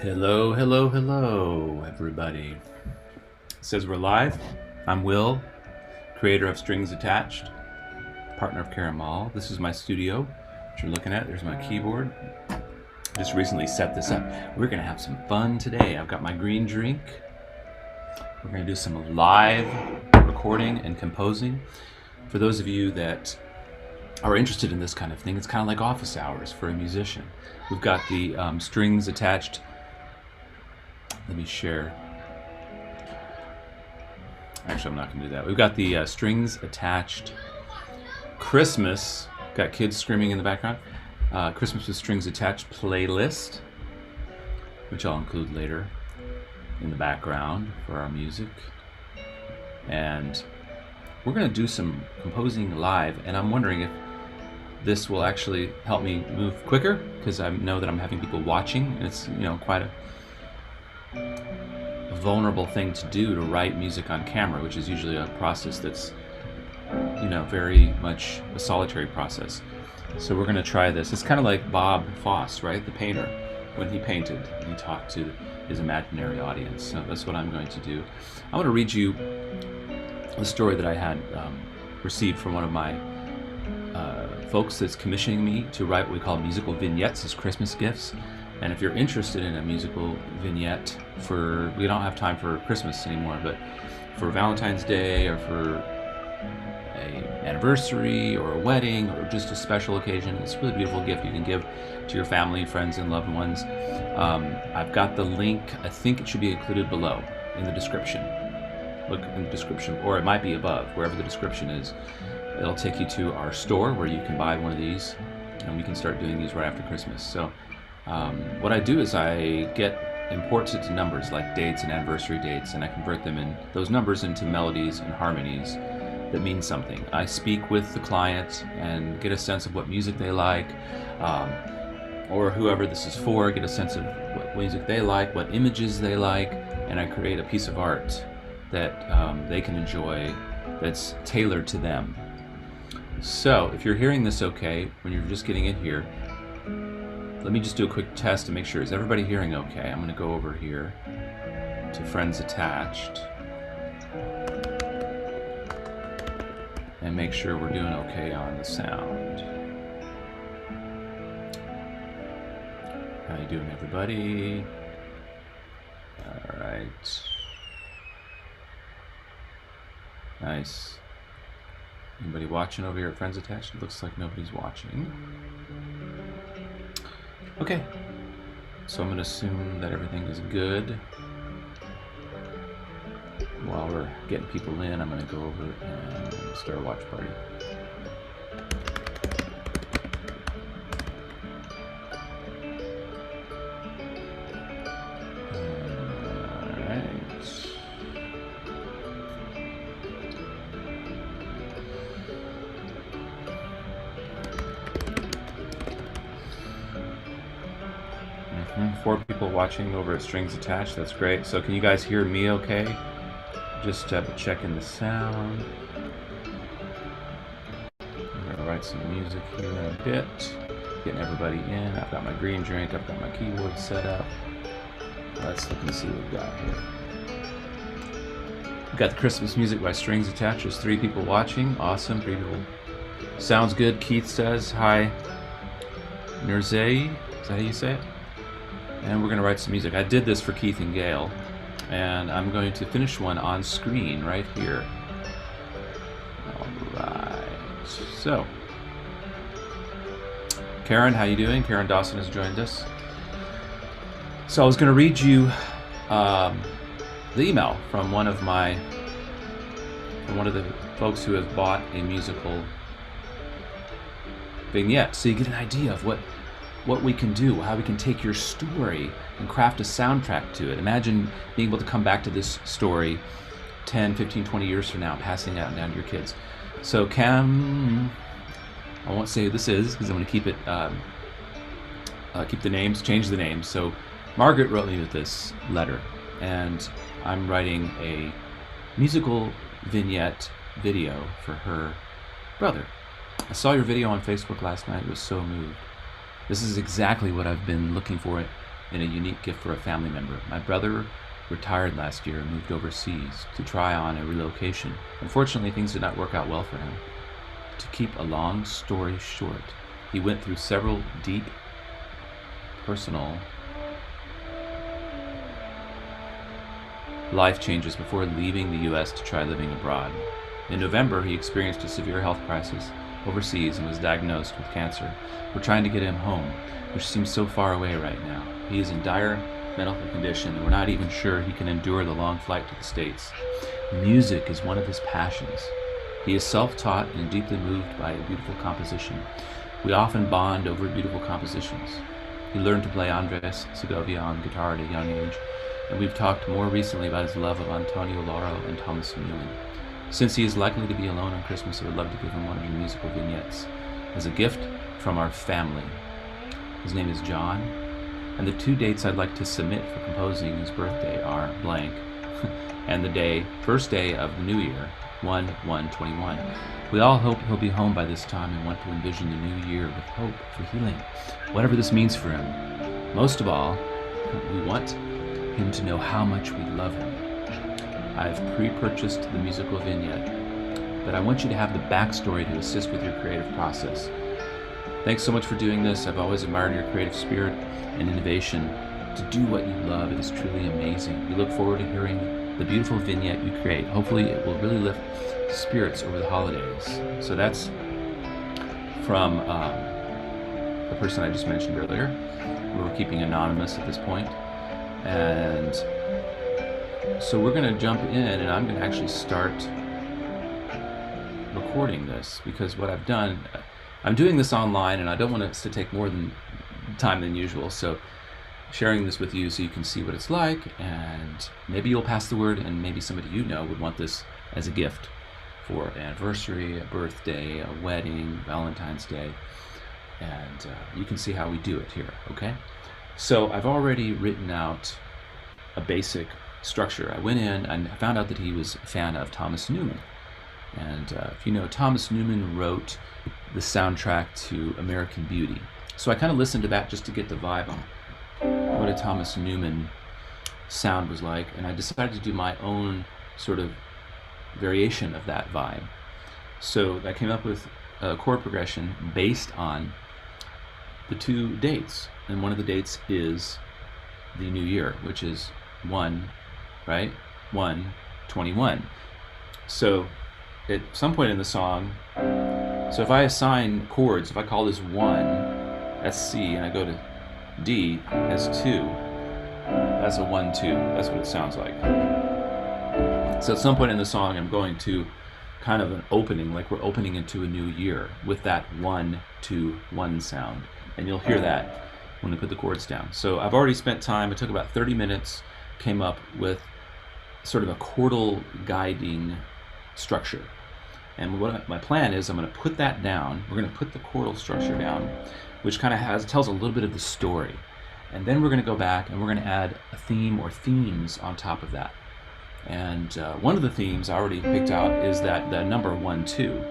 Hello, hello, hello, everybody. It says we're live. I'm Will, creator of Strings Attached, partner of Caramal. This is my studio, which you're looking at. There's my keyboard. Just recently set this up. We're gonna have some fun today. I've got my green drink. We're gonna do some live recording and composing. For those of you that are interested in this kind of thing, it's kind of like office hours for a musician. We've got the strings attached. Let me share. Actually, I'm not going to do that. We've got the strings attached Christmas. Got kids screaming in the background. Christmas with strings attached playlist, which I'll include later in the background for our music. And we're going to do some composing live, and I'm wondering if this will actually help me move quicker, because I know that I'm having people watching, and it's quite a vulnerable thing to do, to write music on camera, which is usually a process that's very much a solitary process. So we're going to try this. It's kind of like Bob Fosse, right, the painter, when he painted and he talked to his imaginary audience. So that's what I'm going to do. I want to read you a story that I had received from one of my folks that's commissioning me to write what we call musical vignettes as Christmas gifts. And if you're interested in a musical vignette we don't have time for Christmas anymore, but for Valentine's Day or for an anniversary or a wedding or just a special occasion, it's a really beautiful gift you can give to your family, friends, and loved ones. I've got the link. I think it should be included below in the description. Look in the description, or it might be above, wherever the description is. It'll take you to our store where you can buy one of these, and we can start doing these right after Christmas. So what I do is I import it to numbers like dates and anniversary dates, and I convert them in those numbers into melodies and harmonies that mean something. I speak with the client and get a sense of what music they like, or whoever this is for, get a sense of what music they like, what images they like, and I create a piece of art that they can enjoy that's tailored to them. So if you're hearing this okay, when you're just getting in here, let me just do a quick test to make sure. Is everybody hearing okay? I'm going to go over here to Friends Attached and make sure we're doing okay on the sound. How you doing, everybody? All right. Nice. Anybody watching over here at Friends Attached? It looks like nobody's watching. Okay, so I'm going to assume that everything is good. While we're getting people in, I'm going to go over and start a watch party. Four people watching over at Strings Attached. That's great. So can you guys hear me okay? Just checking the sound. I'm going to write some music here in a bit. Getting everybody in. I've got my green drink. I've got my keyboard set up. Let's look and see what we've got here. We've got the Christmas music by Strings Attached. There's 3 people watching. Awesome. 3 people. Sounds good. Keith says hi. Nurzei. Is that how you say it? And we're going to write some music. I did this for Keith and Gail, and I'm going to finish one on screen right here. All right. So, Karen, how you doing? Karen Dawson has joined us. So I was going to read you the email from one of the folks who has bought a musical vignette, so you get an idea of what we can do, how we can take your story and craft a soundtrack to it. Imagine being able to come back to this story 10, 15, 20 years from now, passing that down to your kids. So I won't say who this is, because I'm going to keep it, keep the names, change the names. So Margaret wrote me with this letter, and I'm writing a musical vignette video for her brother. I saw your video on Facebook last night, was so moved. This is exactly what I've been looking for and a unique gift for a family member. My brother retired last year and moved overseas to try on a relocation. Unfortunately, things did not work out well for him. To keep a long story short, he went through several deep personal life changes before leaving the U.S. to try living abroad. In November, he experienced a severe health crisis overseas and was diagnosed with cancer. We're trying to get him home, which seems so far away right now. He is in dire medical condition, and we're not even sure he can endure the long flight to the States. Music is one of his passions. He is self-taught and deeply moved by a beautiful composition. We often bond over beautiful compositions. He learned to play Andres Segovia on guitar at a young age, and we've talked more recently about his love of Antonio Lauro and Thomas Newman. Since he is likely to be alone on Christmas, I would love to give him one of your musical vignettes as a gift from our family. His name is John, and the 2 dates I'd like to submit for composing his birthday are blank and the first day of the new year, 1/1/21. We all hope he'll be home by this time and want to envision the new year with hope for healing, whatever this means for him. Most of all, we want him to know how much we love him. I've pre-purchased the musical vignette, but I want you to have the backstory to assist with your creative process. Thanks so much for doing this. I've always admired your creative spirit and innovation to do what you love. It is truly amazing. We look forward to hearing the beautiful vignette you create. Hopefully it will really lift spirits over the holidays. So that's from the person I just mentioned earlier. We're keeping anonymous at this point. And so we're going to jump in, and I'm going to actually start recording this, because what I've done, I'm doing this online and I don't want this to take more time than usual, so sharing this with you so you can see what it's like, and maybe you'll pass the word, and maybe somebody you know would want this as a gift for an anniversary, a birthday, a wedding, Valentine's Day, and you can see how we do it here, okay? So I've already written out a basic structure. I went in and I found out that he was a fan of Thomas Newman. And if you know, Thomas Newman wrote the soundtrack to American Beauty. So I kind of listened to that just to get the vibe on what a Thomas Newman sound was like. And I decided to do my own sort of variation of that vibe. So I came up with a chord progression based on the 2 dates. And one of the dates is the new year, which is 1/1/21. So at some point in the song, so if I assign chords, if I call this 1, that's C, and I go to D as 2, that's a 1/2. That's what it sounds like. So at some point in the song, I'm going to kind of an opening, like we're opening into a new year with that 1/2/1 sound. And you'll hear that when we put the chords down. So I've already spent time, it took about 30 minutes, came up with sort of a chordal guiding structure. And what my plan is, I'm going to put that down. We're going to put the chordal structure down, which kind of tells a little bit of the story. And then we're going to go back and we're going to add a theme or themes on top of that. And one of the themes I already picked out is that the number 1/2,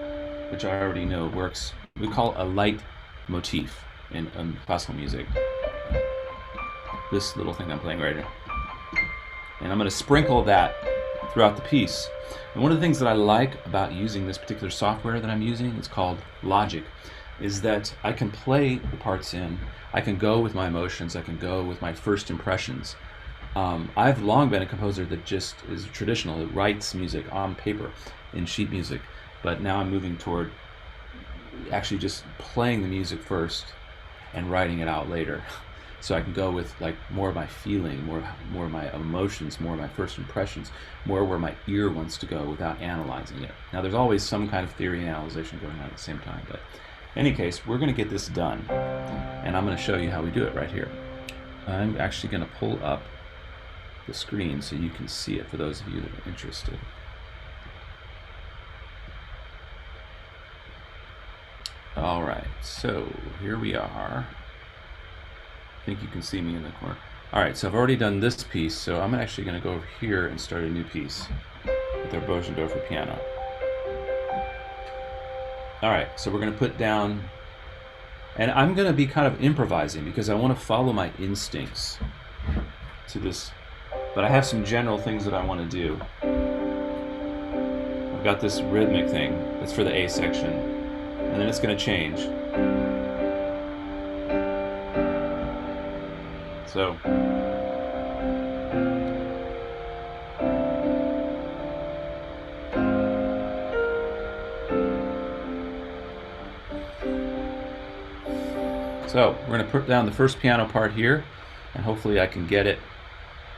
which I already know works. We call a light motif in classical music. This little thing I'm playing right here. And I'm going to sprinkle that throughout the piece. And one of the things that I like about using this particular software that I'm using, it's called Logic, is that I can play the parts in, I can go with my emotions, I can go with my first impressions. I've long been a composer that just is traditional, that writes music on paper in sheet music, but now I'm moving toward actually just playing the music first and writing it out later. So I can go with like more of my feeling, more of my emotions, more of my first impressions, more where my ear wants to go without analyzing it. Now there's always some kind of theory and analyzation going on at the same time, but in any case, we're going to get this done, and I'm going to show you how we do it right here. I'm actually going to pull up the screen so you can see it for those of you that are interested. All right, so here we are. I think you can see me in the corner. All right, so I've already done this piece, so I'm actually going to go over here and start a new piece with our Bösendorfer piano. All right, so we're going to put down And I'm going to be kind of improvising because I want to follow my instincts to this. But I have some general things that I want to do. I've got this rhythmic thing that's for the A section, and then it's going to change. So we're going to put down the first piano part here, and hopefully I can get it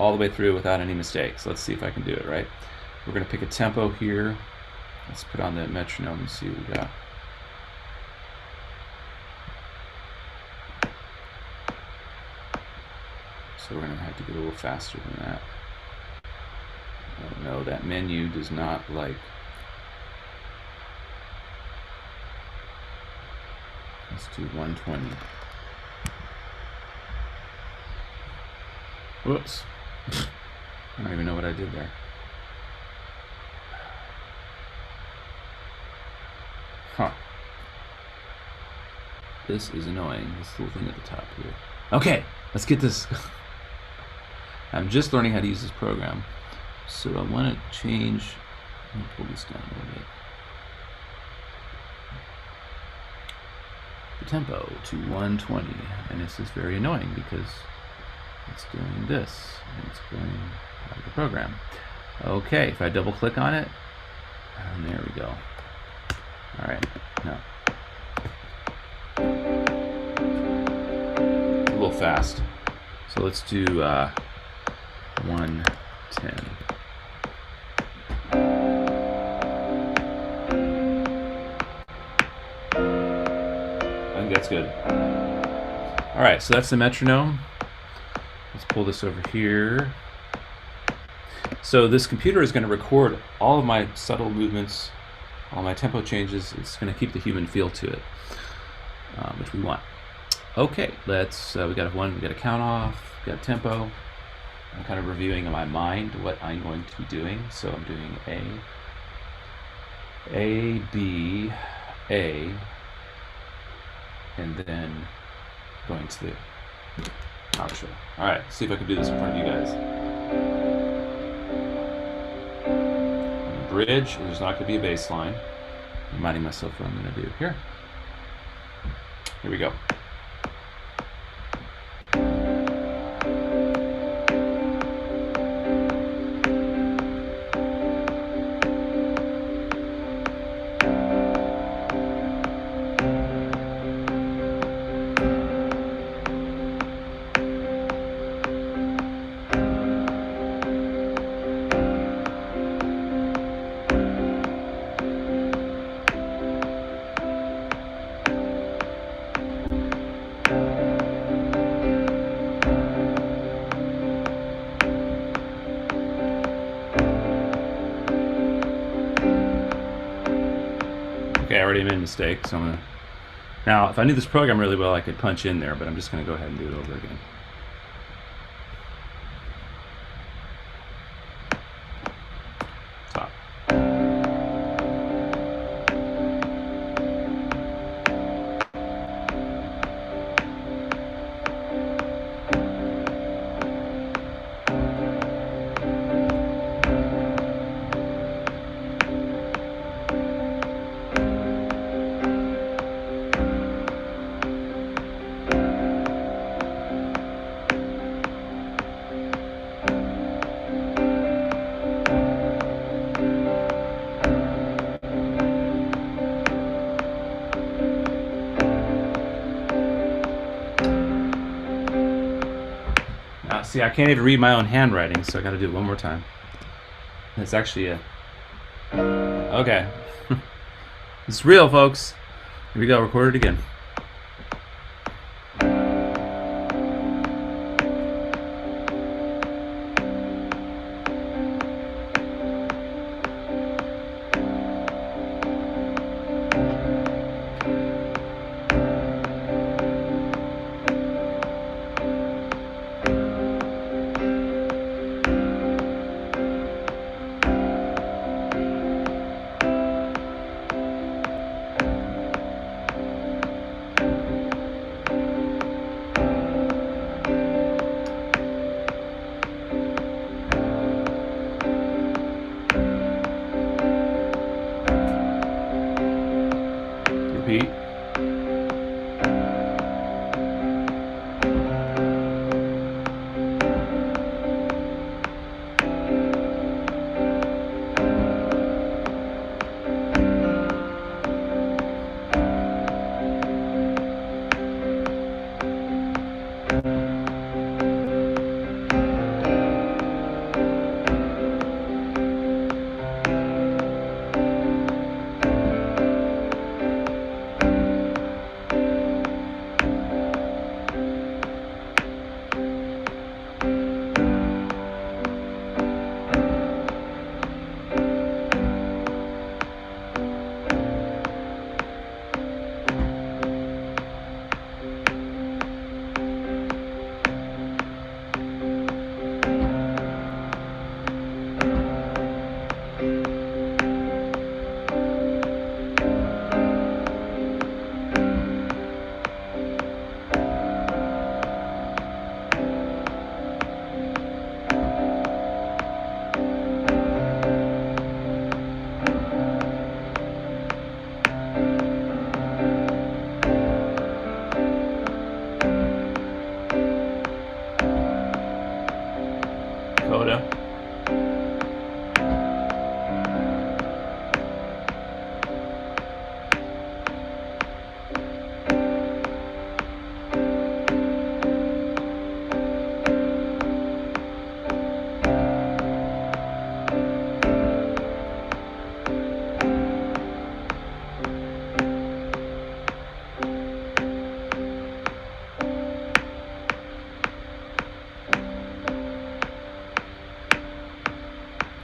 all the way through without any mistakes. Let's see if I can do it right. We're going to pick a tempo here. Let's put on the metronome and see what we got. So we're going to have to get a little faster than that. Oh no, that menu does not like. Let's do 120. Whoops. I don't even know what I did there. Huh. This is annoying, this little thing at the top here. Okay, let's get this. I'm just learning how to use this program. So I want to change, let me pull this down a little bit. The tempo to 120, and this is very annoying because it's doing this, and it's going out of the program. Okay, if I double click on it, and there we go. All right, now. A little fast. So let's do 110. I think that's good. All right, so that's the metronome. Let's pull this over here. So this computer is going to record all of my subtle movements, all my tempo changes. It's going to keep the human feel to it, which we want. Okay, let's. We got a count off. We got tempo. I'm kind of reviewing in my mind what I'm going to be doing. So I'm doing A, B, A, and then going to the outro. All right, see if I can do this in front of you guys. On the bridge, there's not going to be a bass line. Reminding myself what I'm going to do here. Here we go. Okay, I already made a mistake, so I'm gonna. Now, if I knew this program really well, I could punch in there, but I'm just gonna go ahead and do it over again. Top. See, I can't even read my own handwriting, so I gotta do it one more time. It's actually a... Okay. It's real, folks. Here we go, record it again. Repeat. Coda.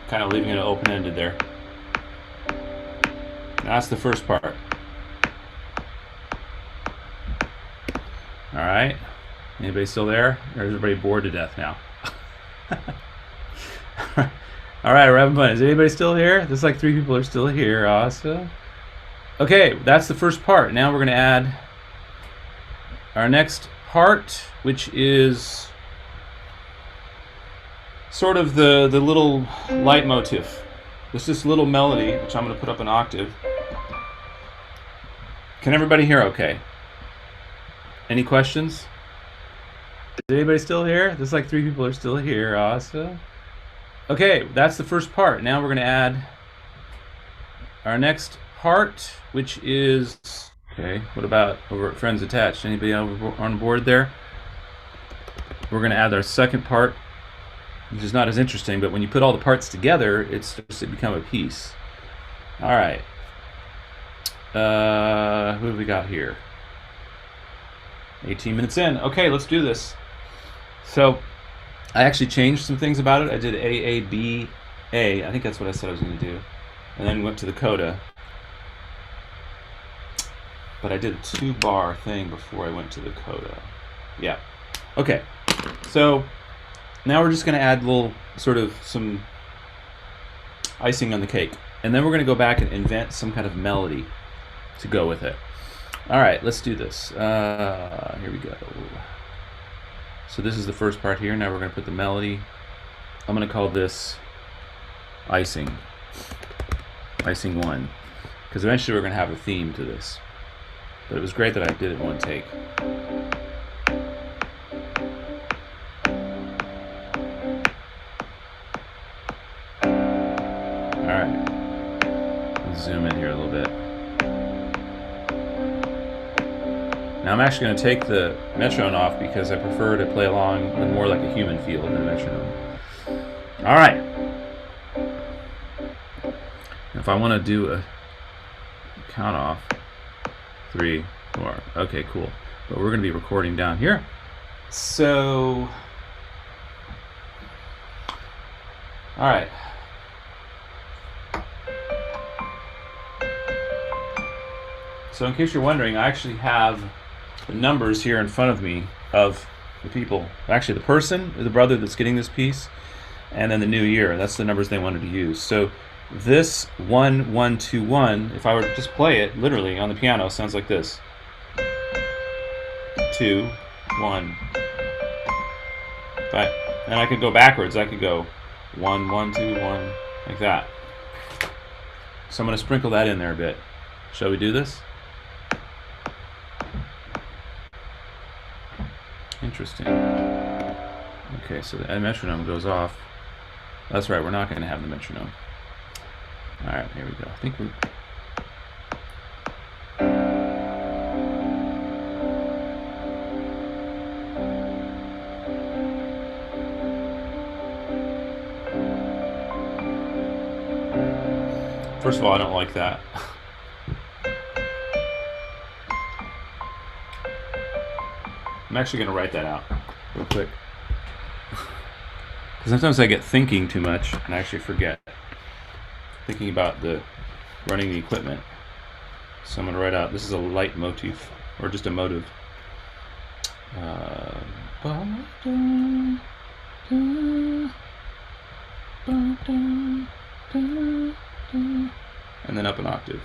Kind of leaving it open-ended there. That's the first part. All right. Anybody still there? Or is everybody bored to death now? All right, we're having fun. Is anybody still here? There's like 3 people are still here. Awesome. Okay, that's the first part. Now we're going to add our next part, which is sort of the little leitmotif. There's this little melody, which I'm going to put up an octave. Can everybody hear okay? Any questions? Is anybody still here? There's like 3 people are still here. Awesome. Okay, that's the first part. Now we're going to add our next part, which is... Okay, what about over at Friends Attached? Anybody on board there? We're going to add our second part, which is not as interesting, but when you put all the parts together, it starts to become a piece. All right. Who have we got here? 18 minutes in. Okay, let's do this. So, I actually changed some things about it. I did A. I think that's what I said I was going to do. And then went to the coda. But I did a 2-bar thing before I went to the coda. Yeah. Okay. So, now we're just going to add little, sort of, some icing on the cake. And then we're going to go back and invent some kind of melody to go with it. All right, let's do this. Here we go. So this is the first part here. Now we're going to put the melody. I'm going to call this icing. Icing 1. Because eventually we're going to have a theme to this. But it was great that I did it in one take. Alright. Let's zoom in here a little bit. Now I'm actually going to take the metronome off because I prefer to play along with more like a human feel than a metronome. Alright. If I want to do a count off, 3, 4. Okay, cool. But we're going to be recording down here. So, alright. So in case you're wondering, I actually have the numbers here in front of me of the people. Actually, the person, the brother that's getting this piece, and then the new year. That's the numbers they wanted to use. So this 1, 1, 2, 1, if I were to just play it literally on the piano, sounds like this. 2, 1. But, and I could go backwards. I could go 1, 1, 2, 1, like that. So I'm going to sprinkle that in there a bit. Shall we do this? Interesting. Okay, so the metronome goes off. That's right, we're not going to have the metronome. All right, here we go. I think we. First of all, I don't like that. I'm actually going to write that out real quick. Because sometimes I get thinking too much and I actually forget. Thinking about running the equipment. So I'm going to write out, this is a light motif, or just a motive. And then up an octave.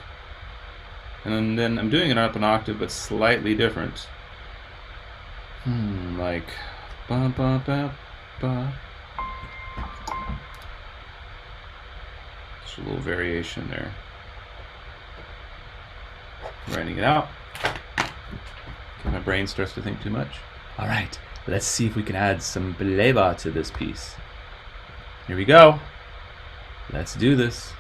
And then I'm doing it up an octave, but slightly different. Like ba ba ba ba. Just a little variation there. Writing it out. My brain starts to think too much. All right, let's see if we can add some beleva to this piece. Here we go. Let's do this.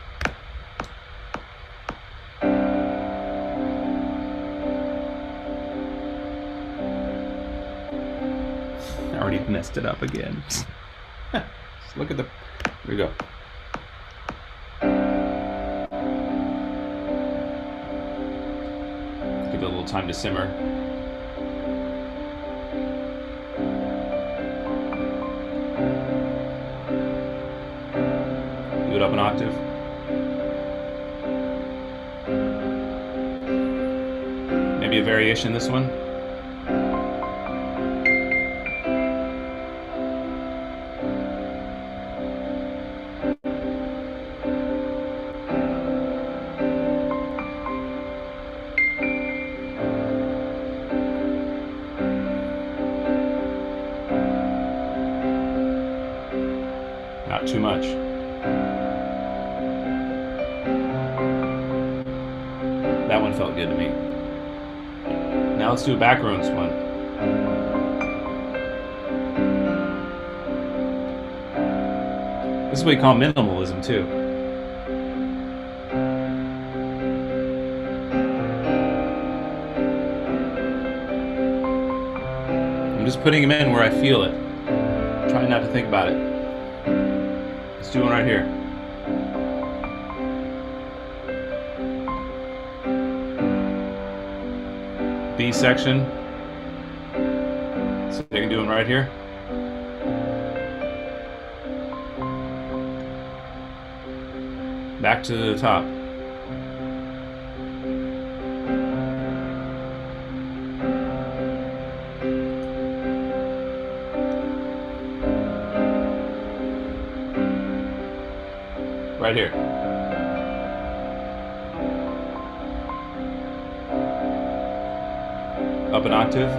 I already messed it up again. Just look at the. Here we go. Give it a little time to simmer. Do it up an octave. Maybe a variation this one. Not too much. That one felt good to me. Now let's do a backgrounds one. This is what we call minimalism too. I'm just putting them in where I feel it. Trying not to think about it. Let's do one right here. B section. So I can do one right here. Back to the top. Right here. Up an octave.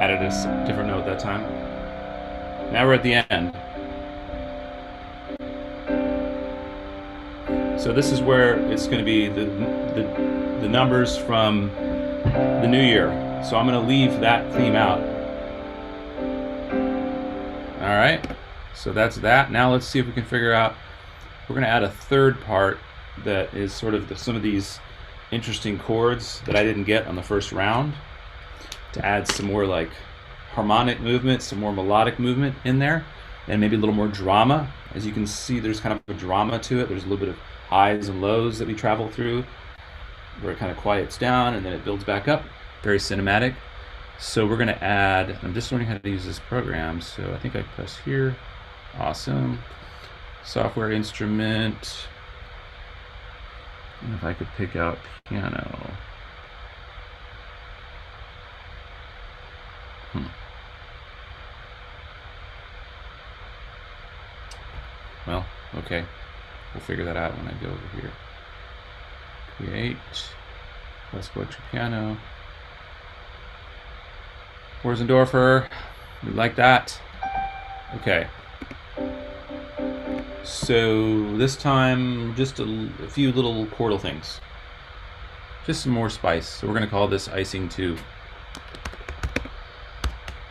Added a different note that time. Now we're at the end. So this is where it's going to be the numbers from the new year. So I'm going to leave that theme out. All right. So that's that. Now let's see if we can figure out. We're going to add a third part that is sort of some of these interesting chords that I didn't get on the first round, to add some more like harmonic movement, some more melodic movement in there, and maybe a little more drama. As you can see, there's kind of a drama to it. There's a little bit of highs and lows that we travel through, where it kind of quiets down and then it builds back up. Very cinematic. So we're going to add, I'm just learning how to use this program, so I think I press here. Awesome. Software instrument. And if I could pick out piano. Well, okay. We'll figure that out when I go over here. Create. Let's go to piano. Where's Endorfer? We like that. Okay. So this time, just a few little chordal things. Just some more spice. So we're going to call this icing 2.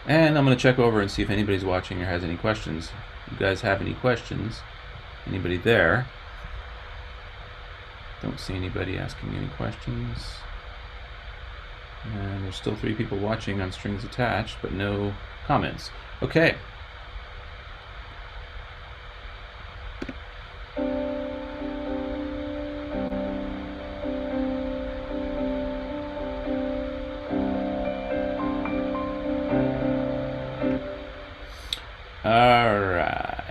And I'm going to check over and see if anybody's watching or has any questions. If you guys have any questions? Anybody there? Don't see anybody asking any questions. And there's still 3 people watching on strings attached, but no comments. Okay. All right.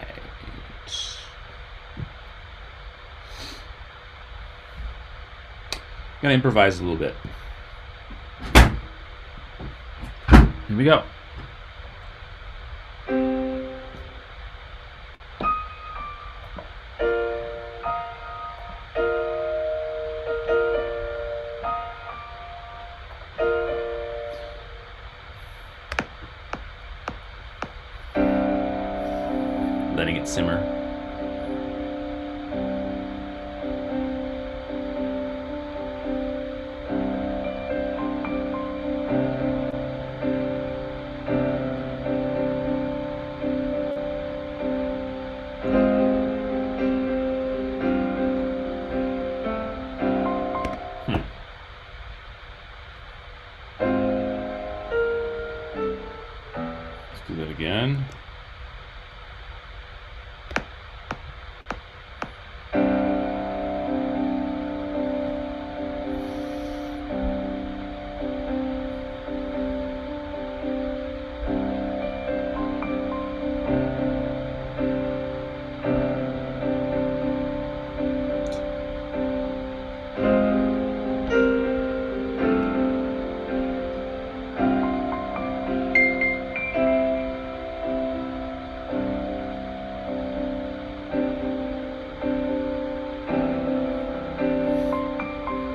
I'm gonna improvise a little bit. Here we go. Letting it simmer. Let's do that again.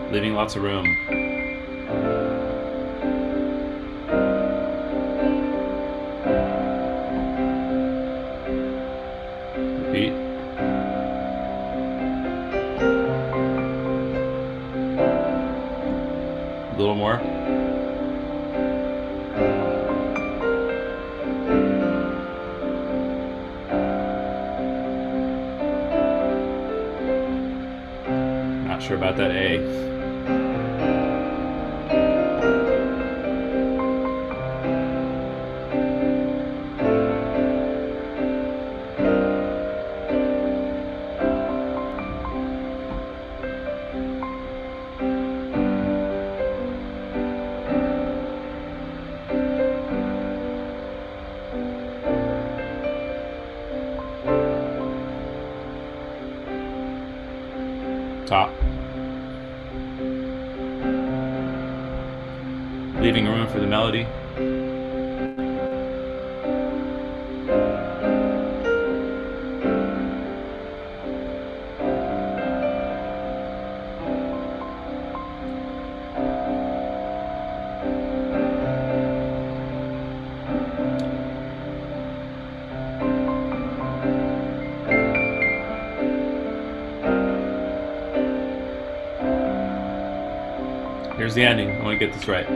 Leaving lots of room. Repeat. A little more. Not sure about that A. Top. Leaving room for the melody. Here's the ending. I want to get this right.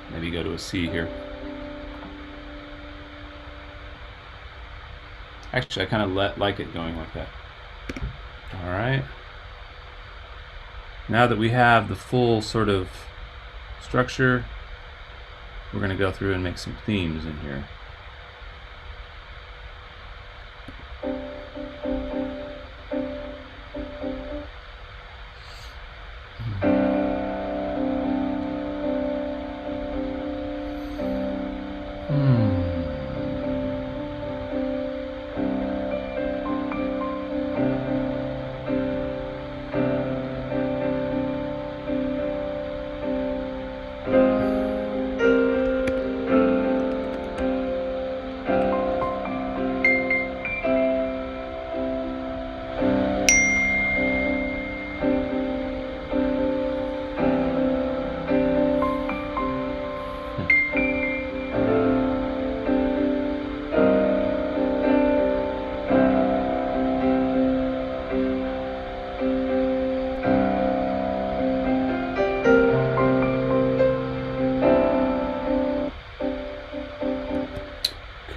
Maybe go to a C here. Actually, I kind of like it going like that. All right. Now that we have the full sort of structure, we're going to go through and make some themes in here.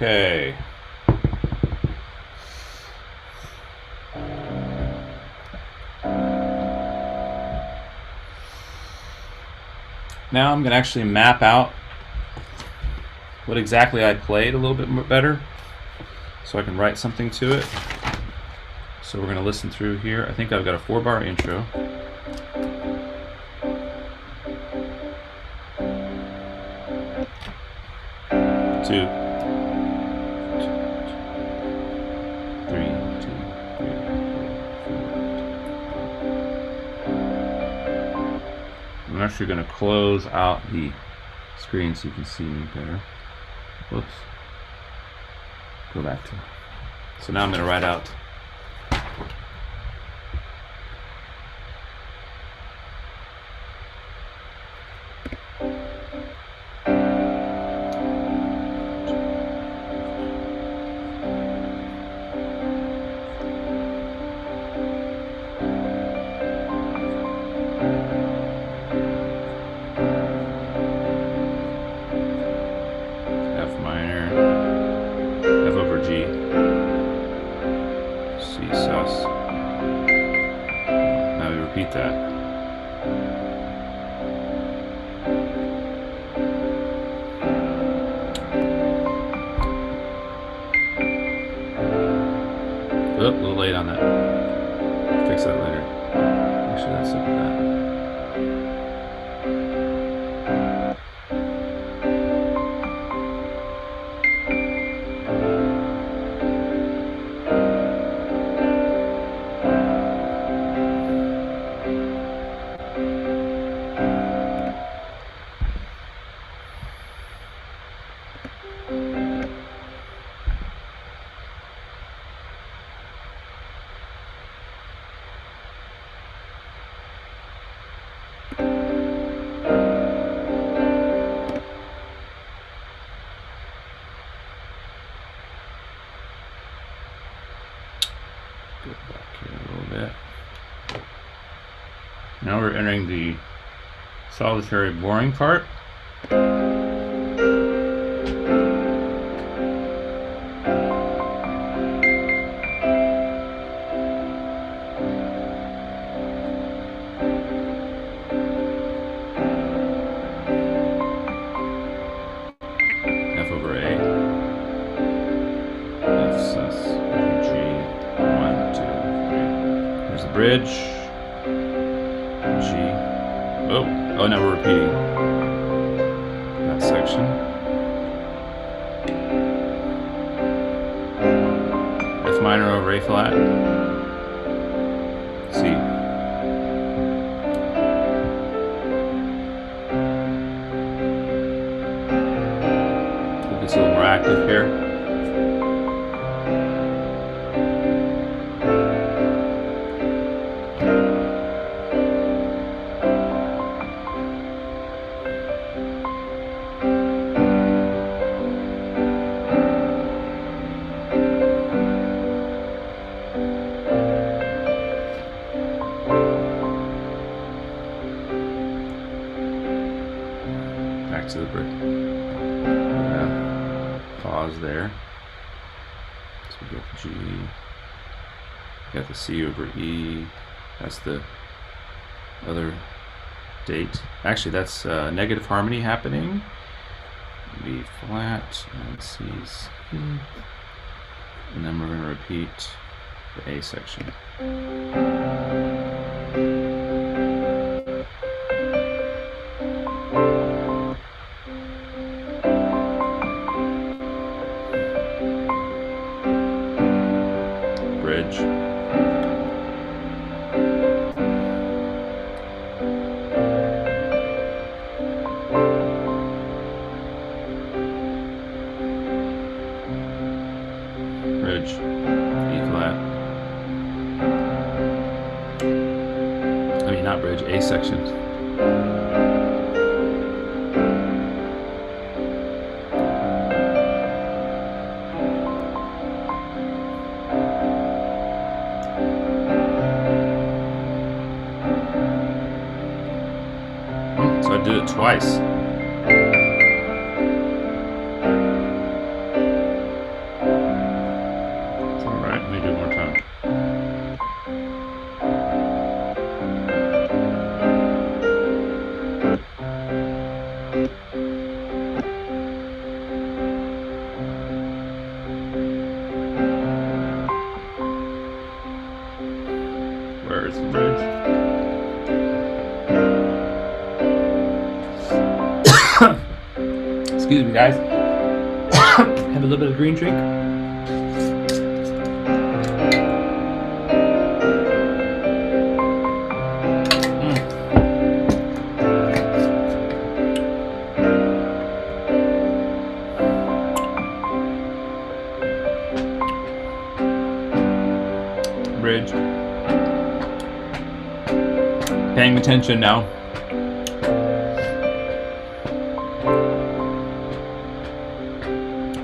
Okay. Now I'm going to actually map out what exactly I played a little bit more better so I can write something to it. So we're going to listen through here. I think I've got a 4-bar intro. Two. 3, 2, 3, 4. I'm actually going to close out the screen so you can see me better. Whoops. Go back to. So now I'm going to write out. Repeat that. Oh, a little late on that. Fix that later. Actually, let's look at that. Go back here a little bit. Now we're entering the solitary boring part. F over A. F sus. G. 1, 2, 3. There's the bridge. G. Oh, now we're repeating that section. F minor over A flat. C. It's a little more active here. Back to the brick. Pause there. So we got the G. Got the C over E. That's the other date. Actually, that's negative harmony happening. B flat and C, C. And then we're going to repeat the A section. Bridge. Bridge. E flat. I mean, not bridge, A section. So I did it twice. Excuse me, guys. Have a little bit of green drink. Bridge. Paying attention now.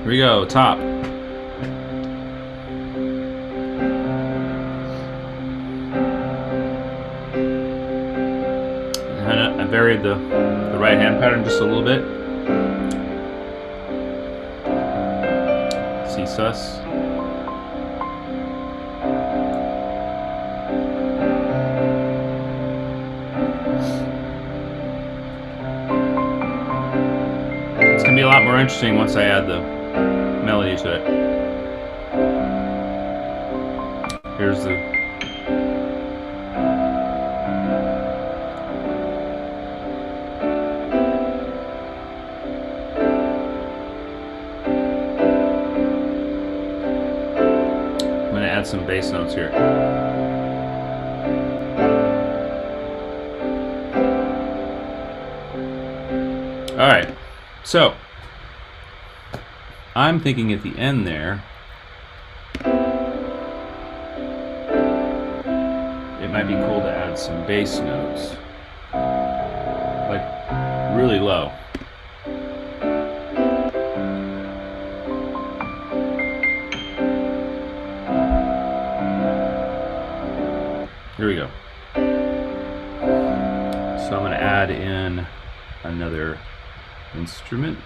Here we go, top. And I varied the right hand pattern just a little bit. See sus. It's gonna be a lot more interesting once I add the melody to it. Here's the I'm going to add some bass notes here. All right, so I'm thinking at the end there, it might be cool to add some bass notes, like really low. Here we go. So I'm going to add in another instrument.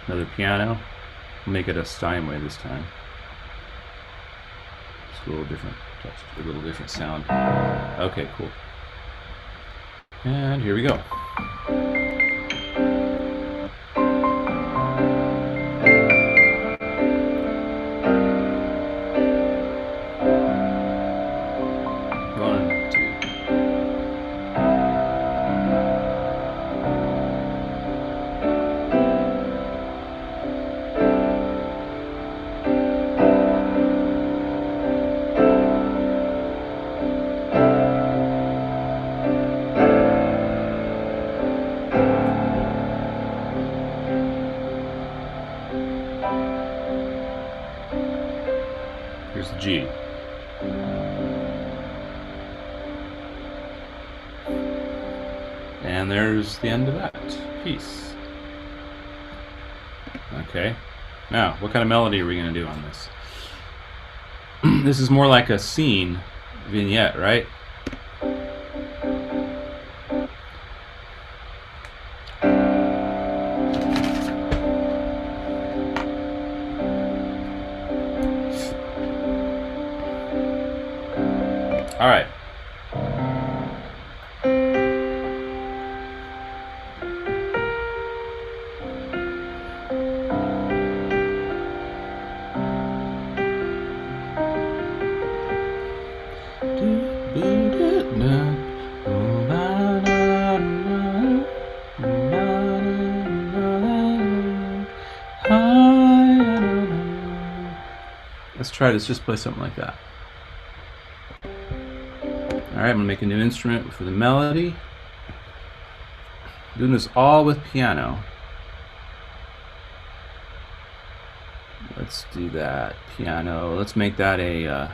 Another piano. We'll make it a Steinway this time. It's a little different touch, a little different sound. Okay, cool. And here we go. Here's the G. And there's the end of that piece. Okay. Now, what kind of melody are we going to do on this? This is more like a scene vignette, right? All right. Let's try this, just play something like that. Alright, I'm going to make a new instrument for the melody. Doing this all with piano. Let's do that. Piano. Let's make that a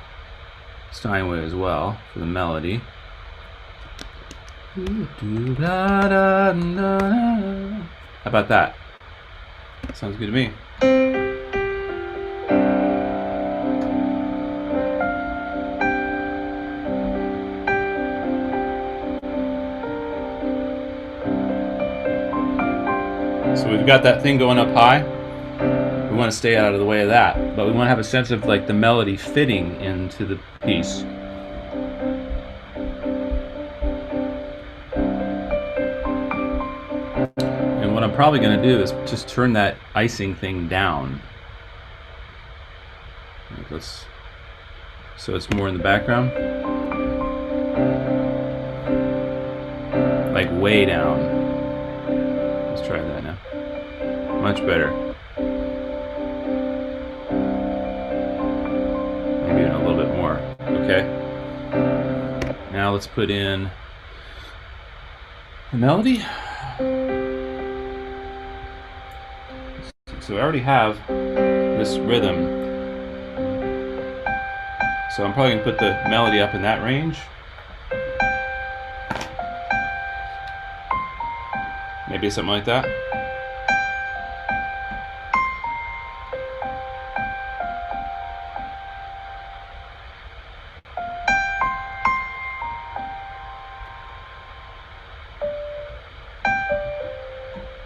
Steinway as well for the melody. How about that? Sounds good to me. So we've got that thing going up high. We want to stay out of the way of that, but we want to have a sense of like the melody fitting into the piece. And what I'm probably going to do is just turn that icing thing down. So it's more in the background. like way down. Let's try that now. Much better. Maybe even a little bit more. Okay. Now let's put in the melody. So I already have this rhythm. So I'm probably going to put the melody up in that range. Maybe something like that.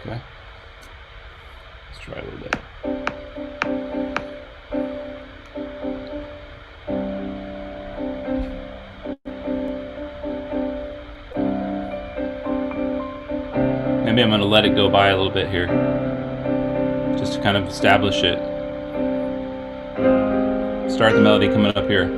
Okay. Let's try a little bit. Maybe I'm going to let it go by a little bit here, just to kind of establish it. Start the melody coming up here.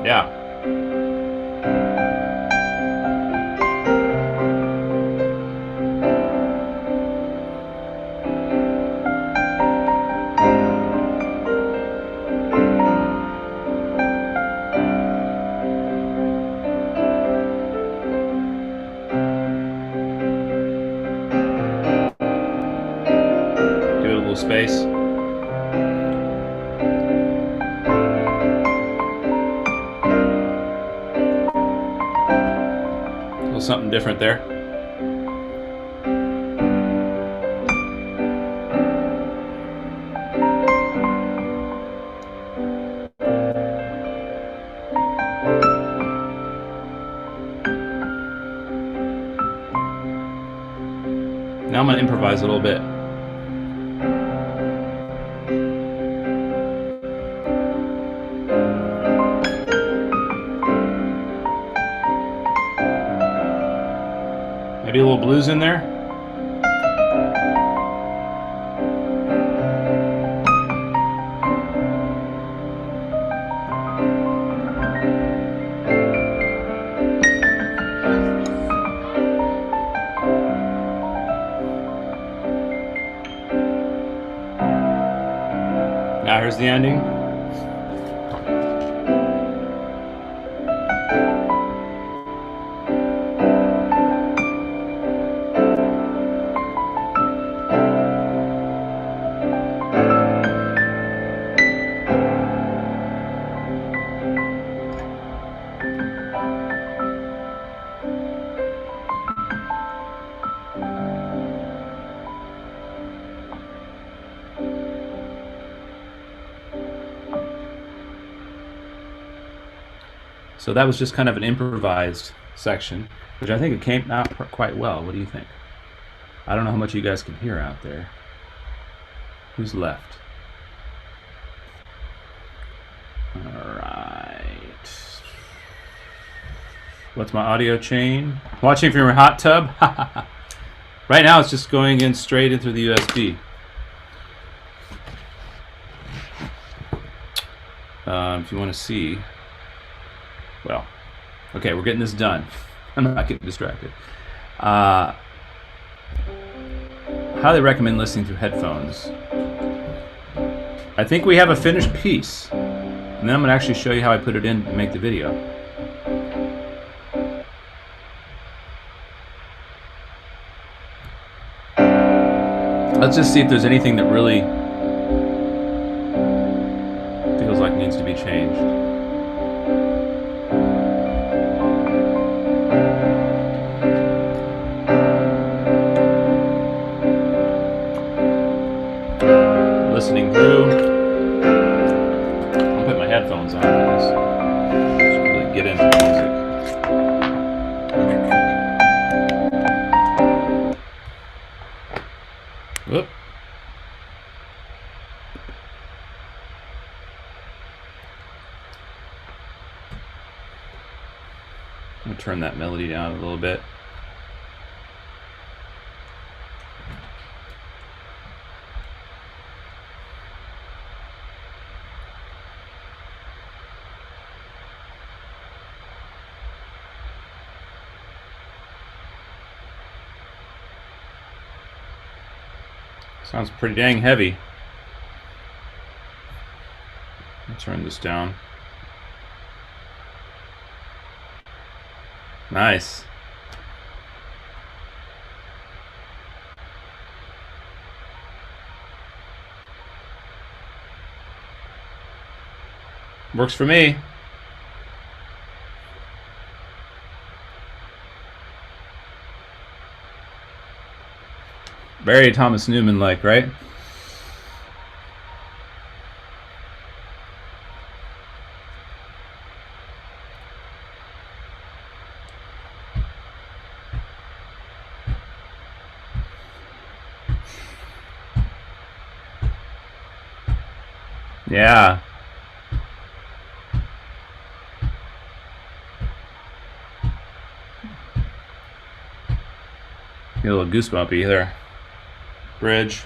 Yeah. Give it a little space. Something different there. Now I'm going to improvise a little bit. Maybe a little blues in there. Now here's the ending. So that was just kind of an improvised section, which I think it came out quite well. What do you think? I don't know how much you guys can hear out there. Who's left? All right. What's my audio chain? Watching from your hot tub? Right now it's just going in straight in through the USB. If you want to see, well, okay, we're getting this done. I'm not getting distracted. Highly recommend listening through headphones. I think we have a finished piece, and then I'm going to actually show you how I put it in to make the video. Let's just see if there's anything that really feels like needs to be changed. Listening through. I'll put my headphones on for this. Just really get into the music. Whoop. turn that melody down a little bit. Sounds pretty dang heavy. I'll turn this down. Nice. Works for me. Very Thomas Newman-like, right? Yeah. Get a little goosebumpy there. Bridge.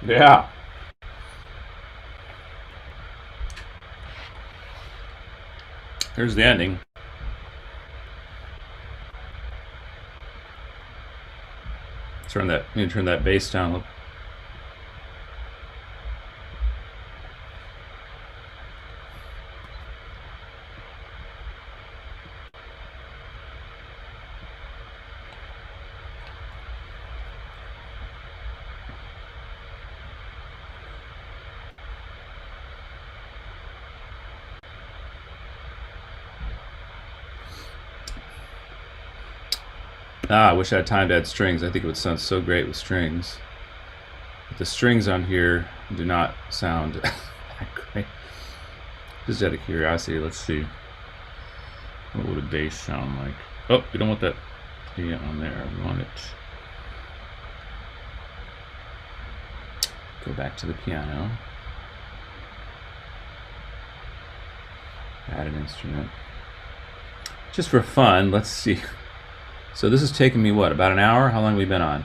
Yeah. Here's the ending. Turn that bass down a little. I wish I had time to add strings. I think it would sound so great with strings. But the strings on here do not sound that great. Just out of curiosity, let's see. What would a bass sound like? Oh, we don't want that on there. We want it. Go back to the piano. Add an instrument. Just for fun, let's see. So this has taken me, what, about an hour? How long have we been on?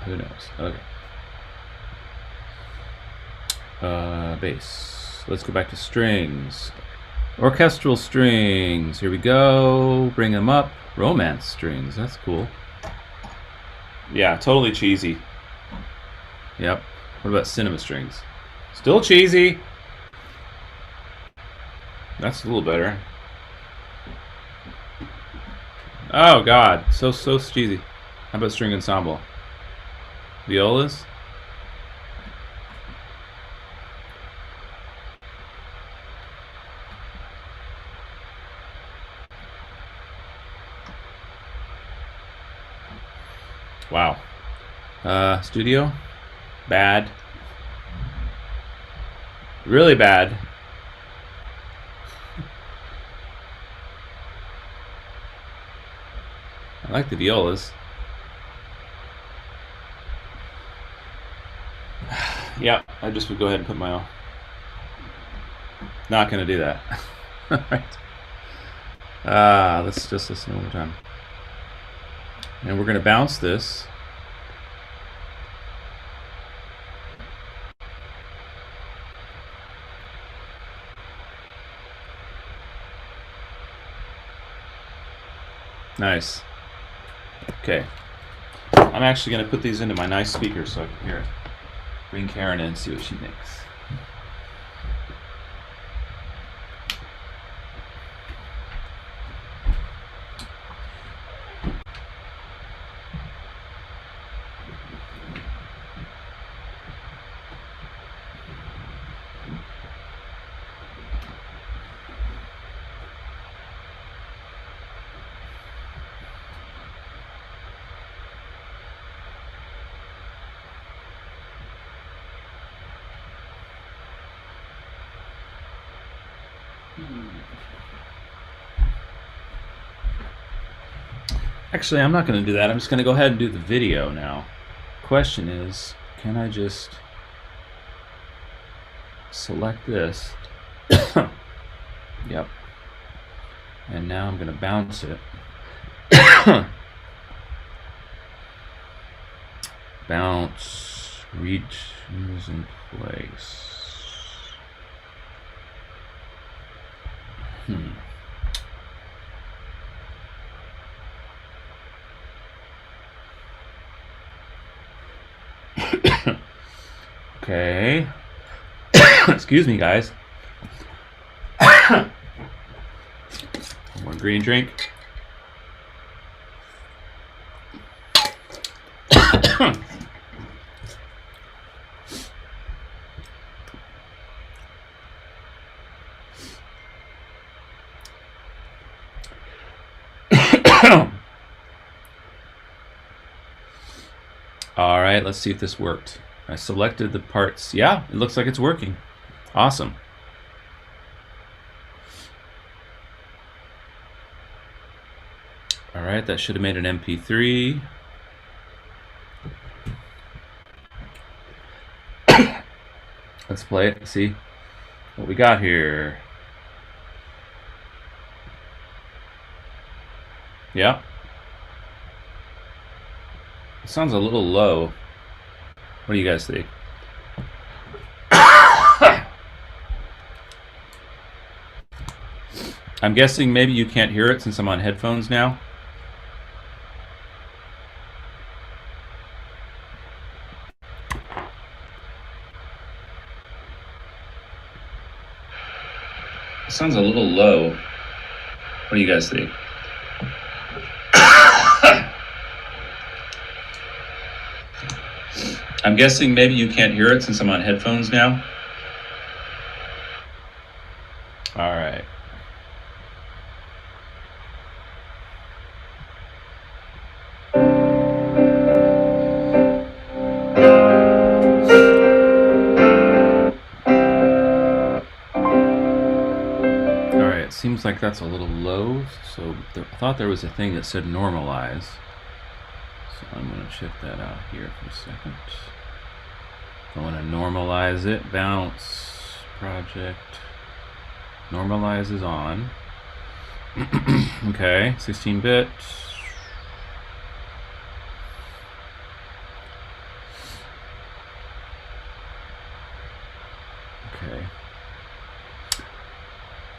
Who knows? Okay. Bass. Let's go back to strings. Orchestral strings. Here we go. Bring them up. Romance strings. That's cool. Yeah, totally cheesy. Yep. What about cinema strings? Still cheesy. That's a little better. Oh God, so cheesy. How about string ensemble? Violas? Wow. Studio? Bad. Really bad. I like the violas. Yeah, I just would go ahead and put my own. Not gonna do that. Alright. Let's just listen one more time. And we're gonna bounce this. Nice. Okay. I'm actually going to put these into my nice speaker so I can hear it. Bring Karen in and see what she thinks. Actually, I'm not going to do that. I'm just going to go ahead and do the video now. Question is, can I just select this? Yep. And now I'm going to bounce it. Bounce, reach is in place. Okay. Excuse me, guys. One more green drink. All right, let's see if this worked. I selected the parts. Yeah, it looks like it's working. Awesome. All right, that should have made an MP3. Let's play it and see what we got here. Yeah. It sounds a little low. What do you guys think? I'm guessing maybe you can't hear it since I'm on headphones now. It sounds a little low. What do you guys think? I'm guessing maybe you can't hear it since I'm on headphones now. All right. All right, it seems like that's a little low. So I thought there was a thing that said normalize. So I'm going to check that out here for a second. I want to normalize it. Bounce project. Normalize is on. Okay, 16-bit. Okay.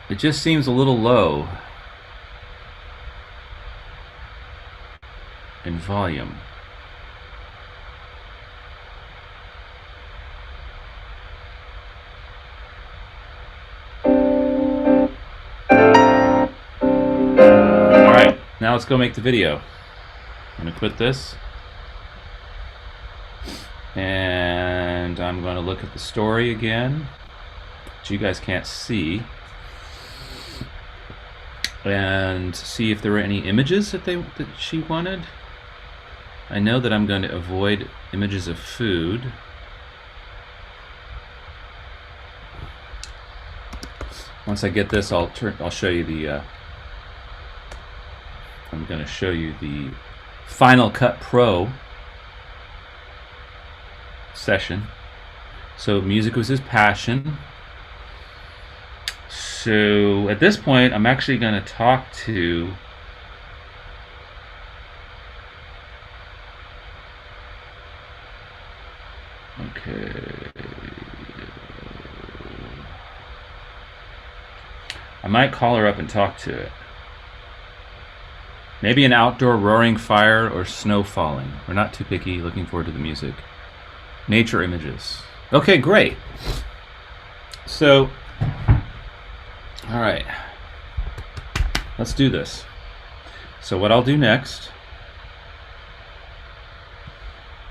It just seems a little low in volume. Alright, now let's go make the video. I'm going to quit this. And I'm going to look at the story again, which you guys can't see. And see if there were any images that she wanted. I know that I'm going to avoid images of food. Once I get this, I'll show you the. I'm going to show you the Final Cut Pro session. So music was his passion. So at this point, I'm actually going to talk to I might call her up and talk to it. Maybe an outdoor roaring fire or snow falling. We're not too picky, looking forward to the music. Nature images. Okay, great. So, all right. Let's do this. So what I'll do next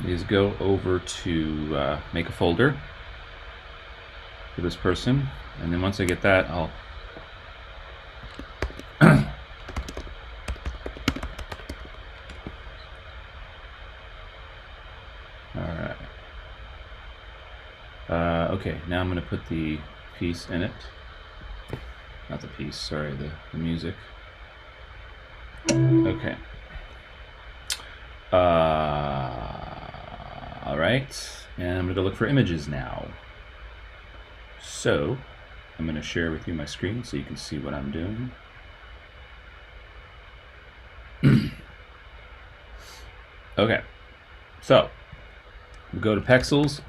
is go over to make a folder for this person, and then once I get that, I'll alright. Okay, now I'm going to put the piece in it. Not the piece, sorry, the music. Okay. All right, and I'm going to go look for images now. So I'm going to share with you my screen so you can see what I'm doing. Okay, so we'll go to Pexels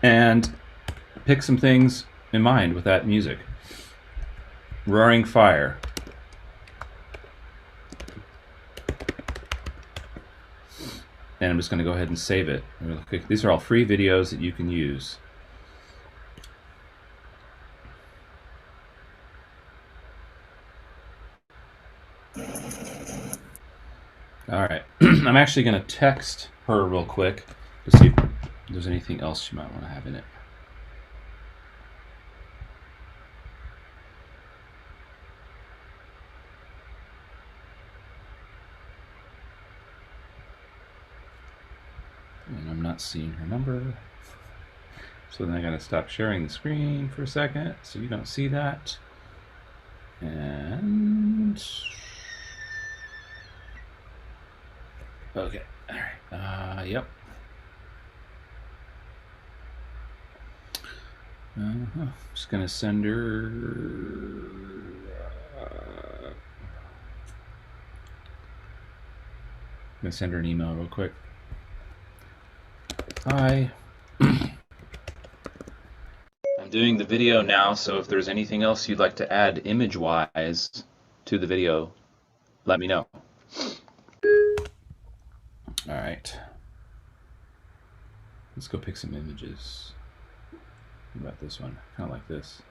and pick some things in mind with that music. Roaring Fire. And I'm just going to go ahead and save it. These are all free videos that you can use. All right. I'm actually going to text her real quick to see if there's anything else you might want to have in it. And I'm not seeing her number. So then I got to stop sharing the screen for a second so you don't see that. And okay, all right. Yep. Just gonna send her. I'm gonna send her an email real quick. Hi. I'm doing the video now, so if there's anything else you'd like to add image-wise to the video, let me know. All right. Let's go pick some images. What about this one? Kind of like this.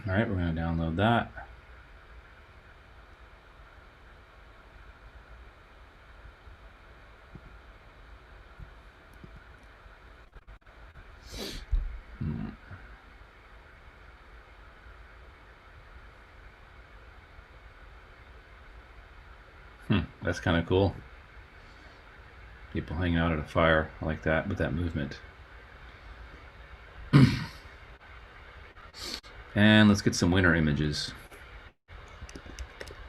All right, we're going to download that. That's kind of cool. People hanging out at a fire. I like that with that movement. And let's get some winter images.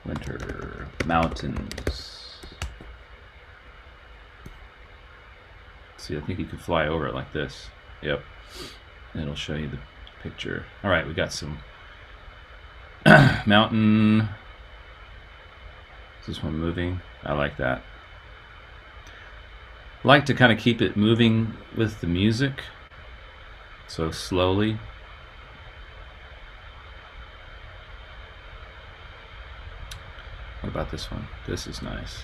Winter mountains. See, I think you could fly over it like this. Yep. And it'll show you the picture. All right, we got some mountain. Is this one moving? I like that. I like to kind of keep it moving with the music. So slowly. What about this one? This is nice.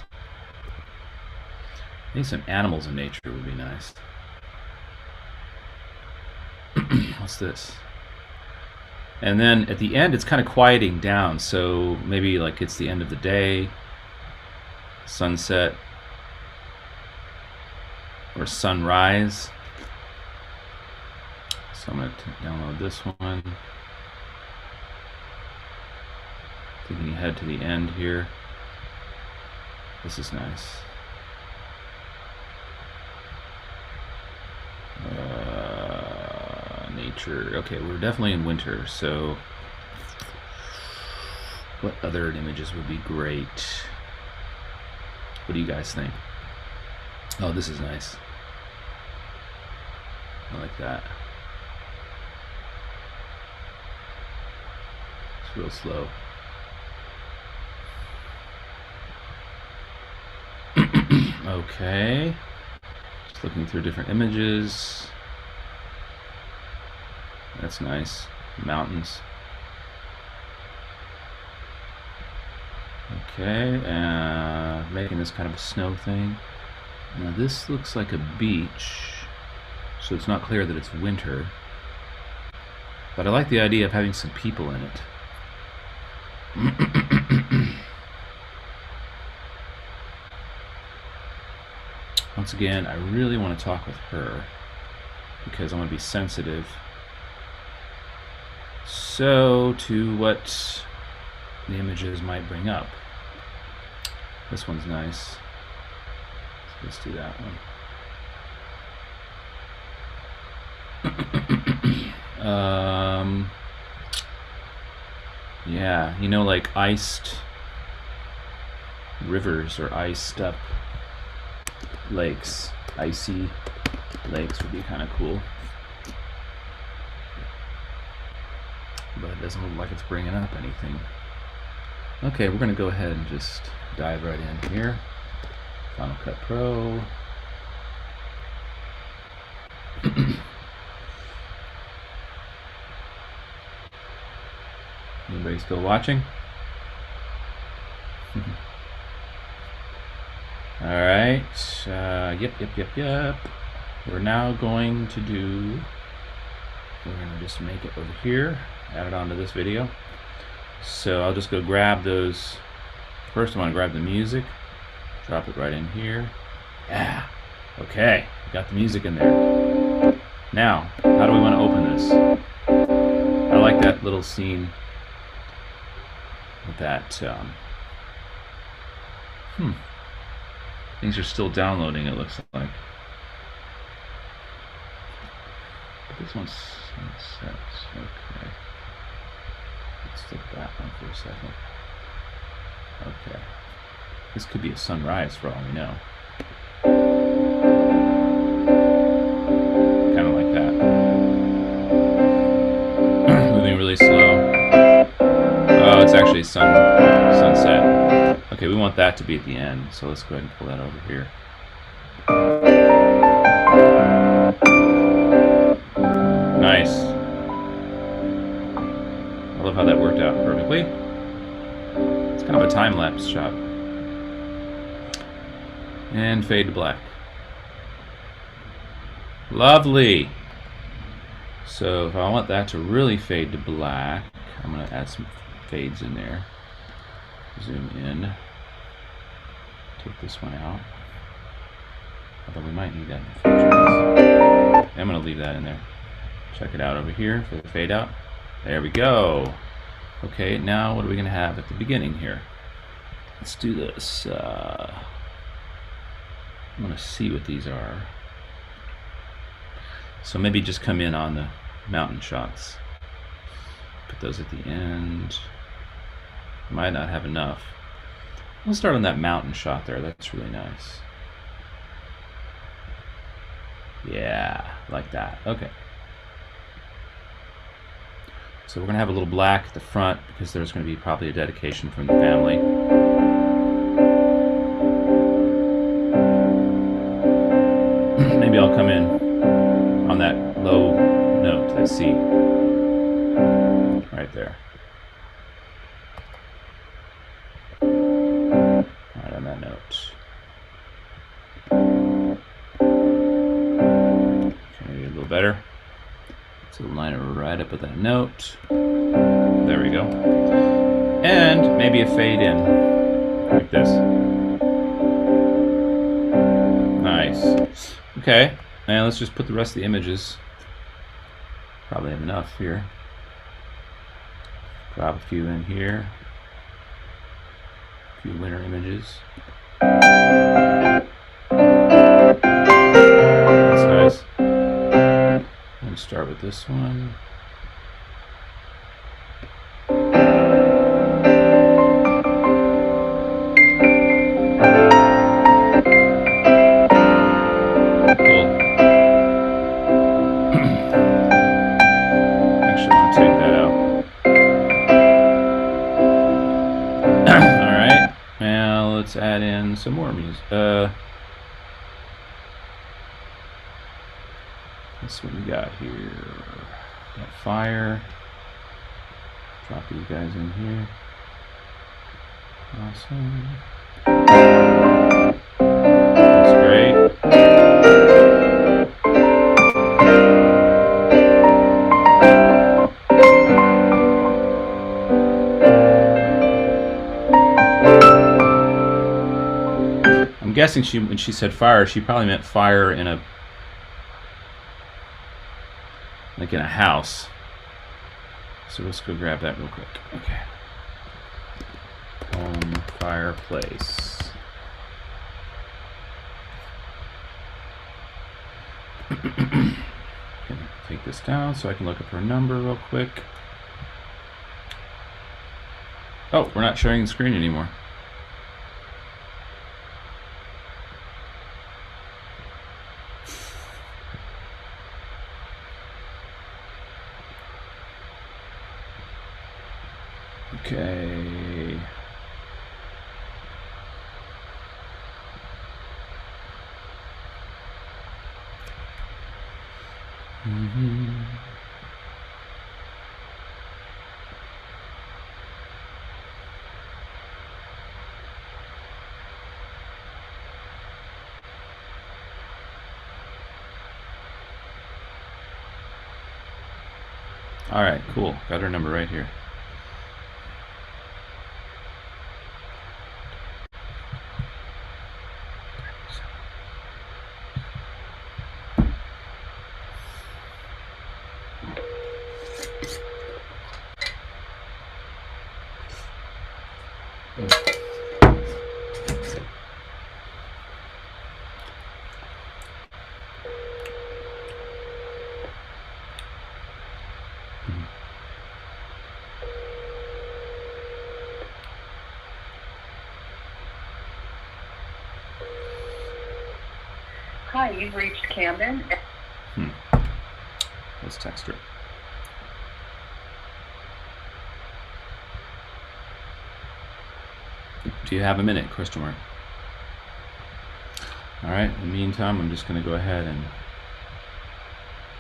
I think some animals in nature would be nice. What's this? And then at the end, it's kind of quieting down. So maybe like it's the end of the day, sunset, or sunrise. So I'm going to download this one. Thinking ahead to the end here. This is nice. Nature. Okay, we're definitely in winter, so what other images would be great? What do you guys think? Oh, this is nice. I like that. It's real slow. Okay. Just looking through different images. That's nice. Mountains. Okay, making this kind of a snow thing. Now this looks like a beach, so it's not clear that it's winter. But I like the idea of having some people in it. Once again, I really want to talk with her because I want to be sensitive. So, to what the images might bring up. This one's nice. So let's do that one. Yeah, you know, like iced rivers or iced up lakes. Icy lakes would be kind of cool. But it doesn't look like it's bringing up anything. Okay, we're going to go ahead and just dive right in here. Final Cut Pro. Anybody still watching? Alright, yep. We're now going to we're going to just make it over here, add it onto this video. So I'll just go grab those. First I want to grab the music, drop it right in here. Yeah, okay, got the music in there. Now, how do we want to open this? I like that little scene with that, things are still downloading, it looks like. But this one's sunset. Okay. Let's look at that one for a second. Okay. This could be a sunrise for all we know. Kind of like that. Moving really slow. Oh, it's actually sunset. Okay, we want that to be at the end, so let's go ahead and pull that over here. Nice. I love how that worked out perfectly. It's kind of a time-lapse shot. And fade to black. Lovely. So if I want that to really fade to black, I'm going to add some fades in there. Zoom in. Take this one out. Although we might need that in the future. I'm going to leave that in there. Check it out over here for the fade out. There we go. Okay, now what are we going to have at the beginning here? Let's do this. I'm going to see what these are. So maybe just come in on the mountain shots. Put those at the end. Might not have enough. We'll start on that mountain shot there. That's really nice. Yeah, like that. Okay. So we're going to have a little black at the front because there's going to be probably a dedication from the family. Maybe I'll come in on that low note, that C. Right there. Right on that note. Okay, maybe a little better. So line it right up with that note. There we go. And maybe a fade in, like this. Nice. Okay, now let's just put the rest of the images. Probably have enough here. Drop a few in here. A few winter images. That's nice. Let's start with this one. Let's add in some more music. That's what we got here. Got fire. Drop these guys in here. Awesome. That's great. I'm guessing when she said fire, she probably meant fire in a house. So let's go grab that real quick. Okay. Home fireplace. Take this down so I can look up her number real quick. Oh, we're not sharing the screen anymore. Okay. All right, cool. Got her number right here. Hi, you've reached Camden. Let's text her. Do you have a minute, question mark? All right, in the meantime, I'm just going to go ahead and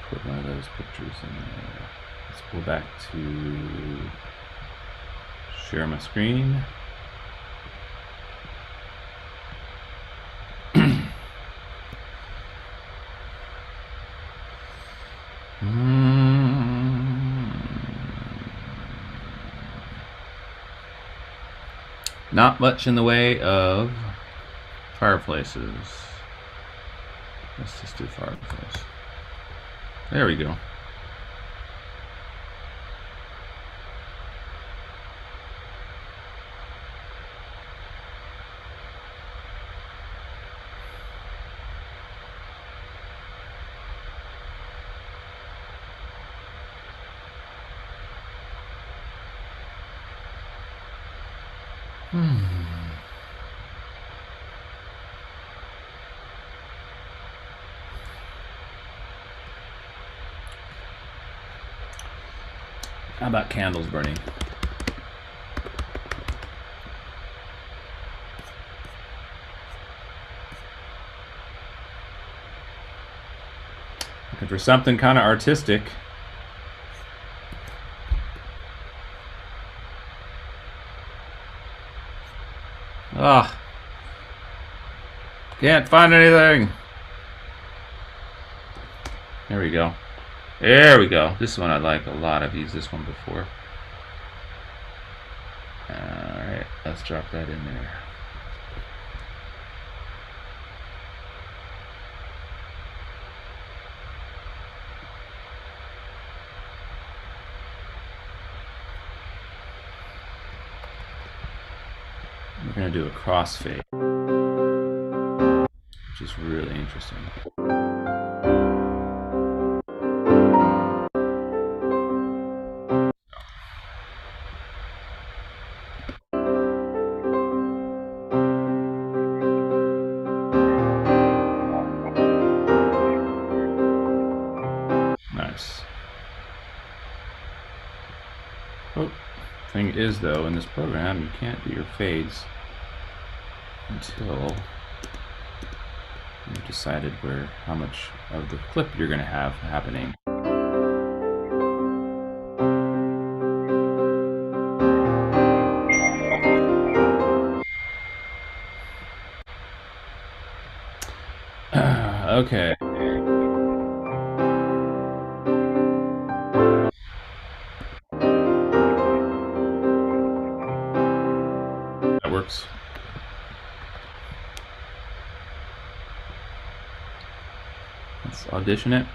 put one of those pictures in there. Let's go back to share my screen. Not much in the way of fireplaces. Let's just do fireplace. There we go. How about candles burning? Looking for something kind of artistic. Ah, can't find anything. There we go. There we go. This one I like a lot. I've used this one before. Alright, let's drop that in there. We're going to do a crossfade, which is really interesting. Nice. Oh, thing is though, in this program you can't do your fades until you've decided how much of the clip you're going to have happening. Okay. That works. Let's audition it.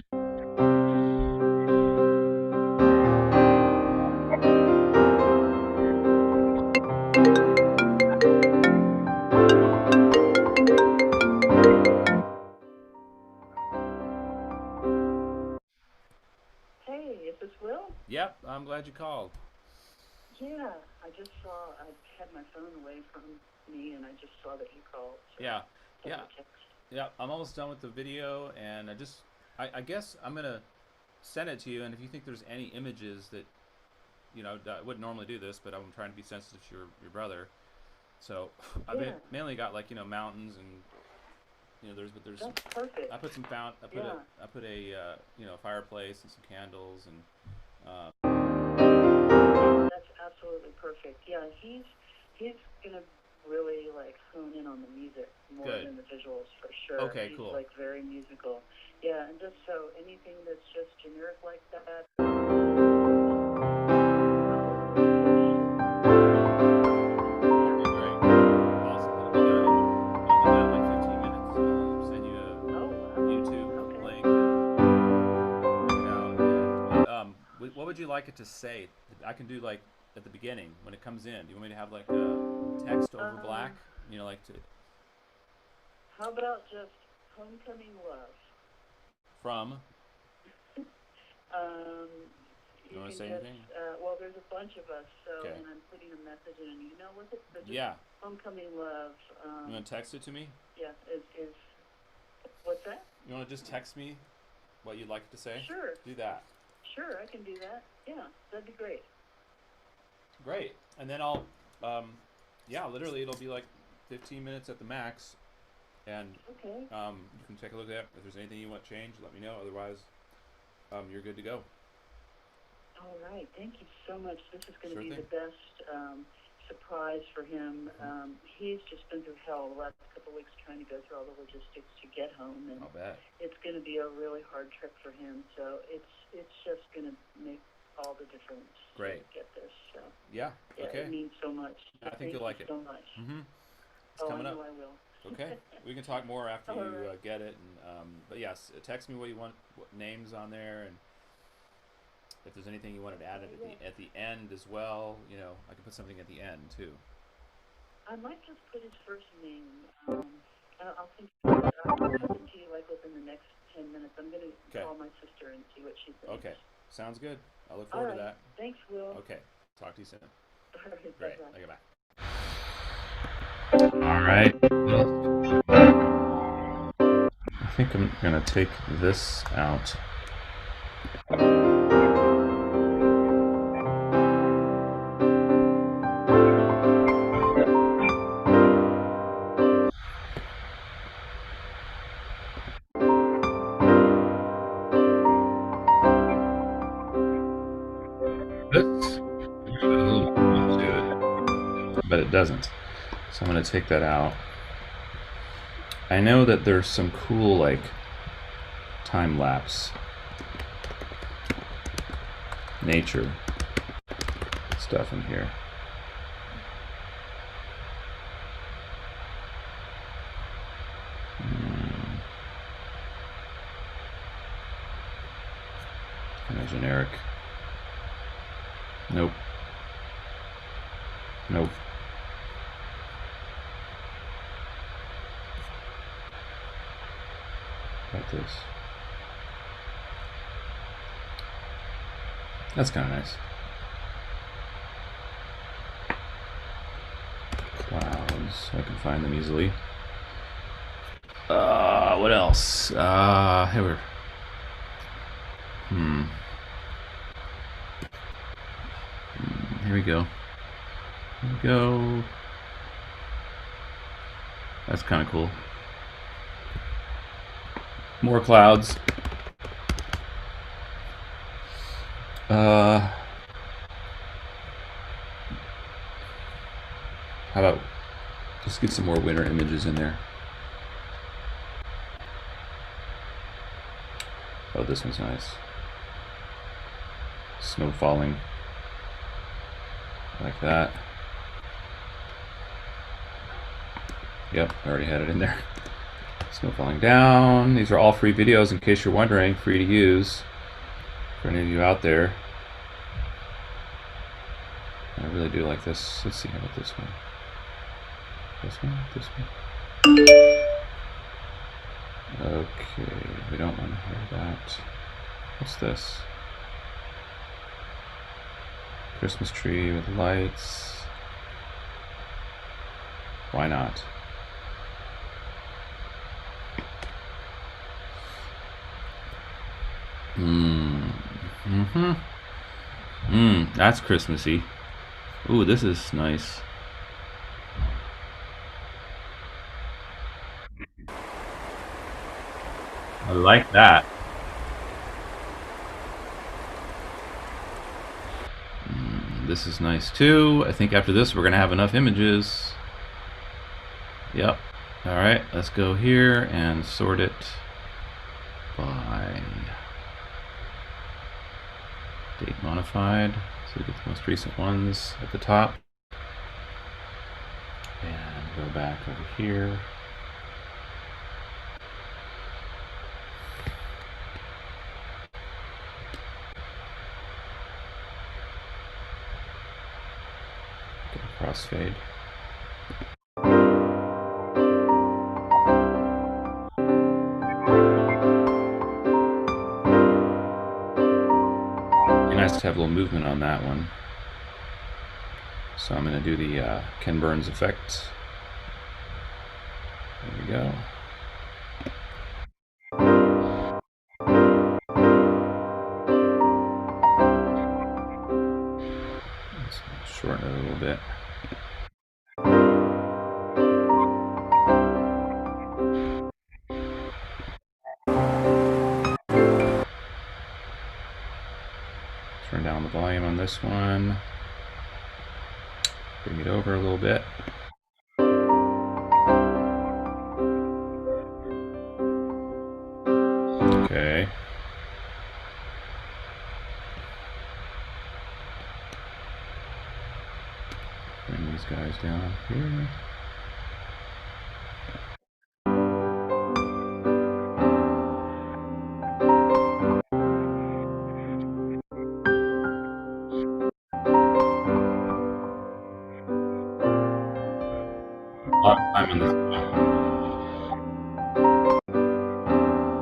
Yep, I'm glad you called. Yeah, I just saw, I had my phone away from me and I just saw that you called. So Yeah, thought yeah, I'd text. yeah. I'm almost done with the video, and I guess I'm gonna send it to you. And if you think there's any images that, I wouldn't normally do this, but I'm trying to be sensitive to your brother. So Yeah, mainly got like mountains and there's that's perfect. I put some found Yeah, I put a fireplace and some candles and that's absolutely perfect. Yeah, he's gonna really like hone in on the music more good. than the visuals for sure. Okay, He's cool. like very musical. Yeah, and just so anything that's just generic like that. Great. Awesome. It'll be done in like 15 minutes. I'll send you Oh a wow. YouTube Okay. link and check it out. And what would you like it to say? I can do like at the beginning when it comes in. Do you want me to have like text over black? Um, Like to how about just homecoming love? from. Um, You you want to can say just, anything? well, there's a bunch of us, so, Okay. and I'm putting a message in an email with it, so just Yeah. homecoming love, You want to text it to me? yeah, what's that? You want to just text me what you'd like it to say? Sure, Do that. sure, I can do that. Yeah, that'd be great. Great. And then I'll, yeah, literally it'll be like 15 minutes at the max. And Okay. you can take a look at it. If there's anything you want changed, let me know. Otherwise, you're good to go. All right, thank you so much. This is going to Sure be thing. the best surprise for him. He's just been through hell the last couple of weeks trying to go through all the logistics to get home, and I'll bet. it's going to be a really hard trip for him. So it's just going to make all the difference. Great. To get this. So Yeah. yeah, Okay. it means so much. So I think you'll like it. so much. It's Oh, coming I up. know I will. Okay. We can talk more after All you right. get it. And but yes, text me what you want, what names on there, and if there's anything you wanted to add at the end as well. I can put something at the end too. I might just put his first name. I'll think. I'll send it to you like within the next 10 minutes. I'm gonna Okay. call my sister and see what she thinks. Okay. Sounds good. I look All forward right. to that. Thanks, Will. Okay. Talk to you soon. All right. Great. Bye-bye. Okay, bye. All right. I think I'm going to take this out. This, but it doesn't. So I'm going to take that out. I know that there's some cool like time lapse nature stuff in here. Kind of generic. Nope. Nope. Like this. That's kind of nice. Clouds. I can find them easily. What else? Here we're. Here we go. Here we go. That's kind of cool. More clouds. How about just get some more winter images in there? Oh, this one's nice. Snow falling. Like that. Yep, I already had it in there. Snow falling down. These are all free videos in case you're wondering, free to use for any of you out there. I really do like this. Let's see, how about this one? This one? This one? Okay, we don't want to hear that. What's this? Christmas tree with lights. Why not? That's Christmassy. Ooh, this is nice. I like that. This is nice too. I think after this we're gonna have enough images. Yep. Alright, let's go here and sort it by date modified. So we get the most recent ones at the top. And go back over here. Crossfade. Be nice to have a little movement on that one. So I'm going to do the Ken Burns effect. There we go. Let's shorten it a little bit. Turn down the volume on this one. Bring it over a little bit. Okay. Bring these guys down here. A lot of time on this one.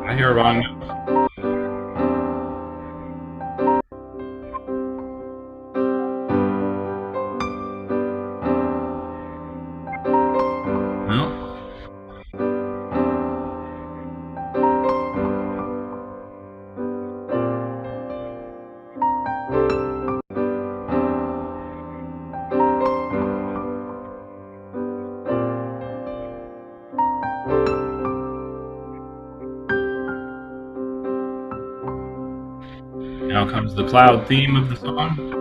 I hear wrong. Now comes the cloud theme of the song.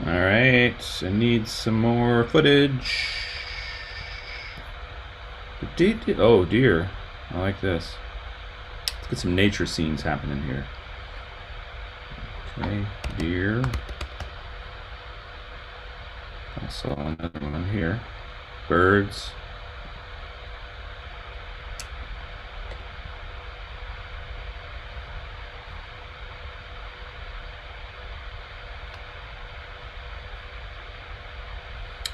Alright, I need some more footage. Oh dear, I like this. Let's get some nature scenes happening here. Okay, deer. Also another one here. Birds.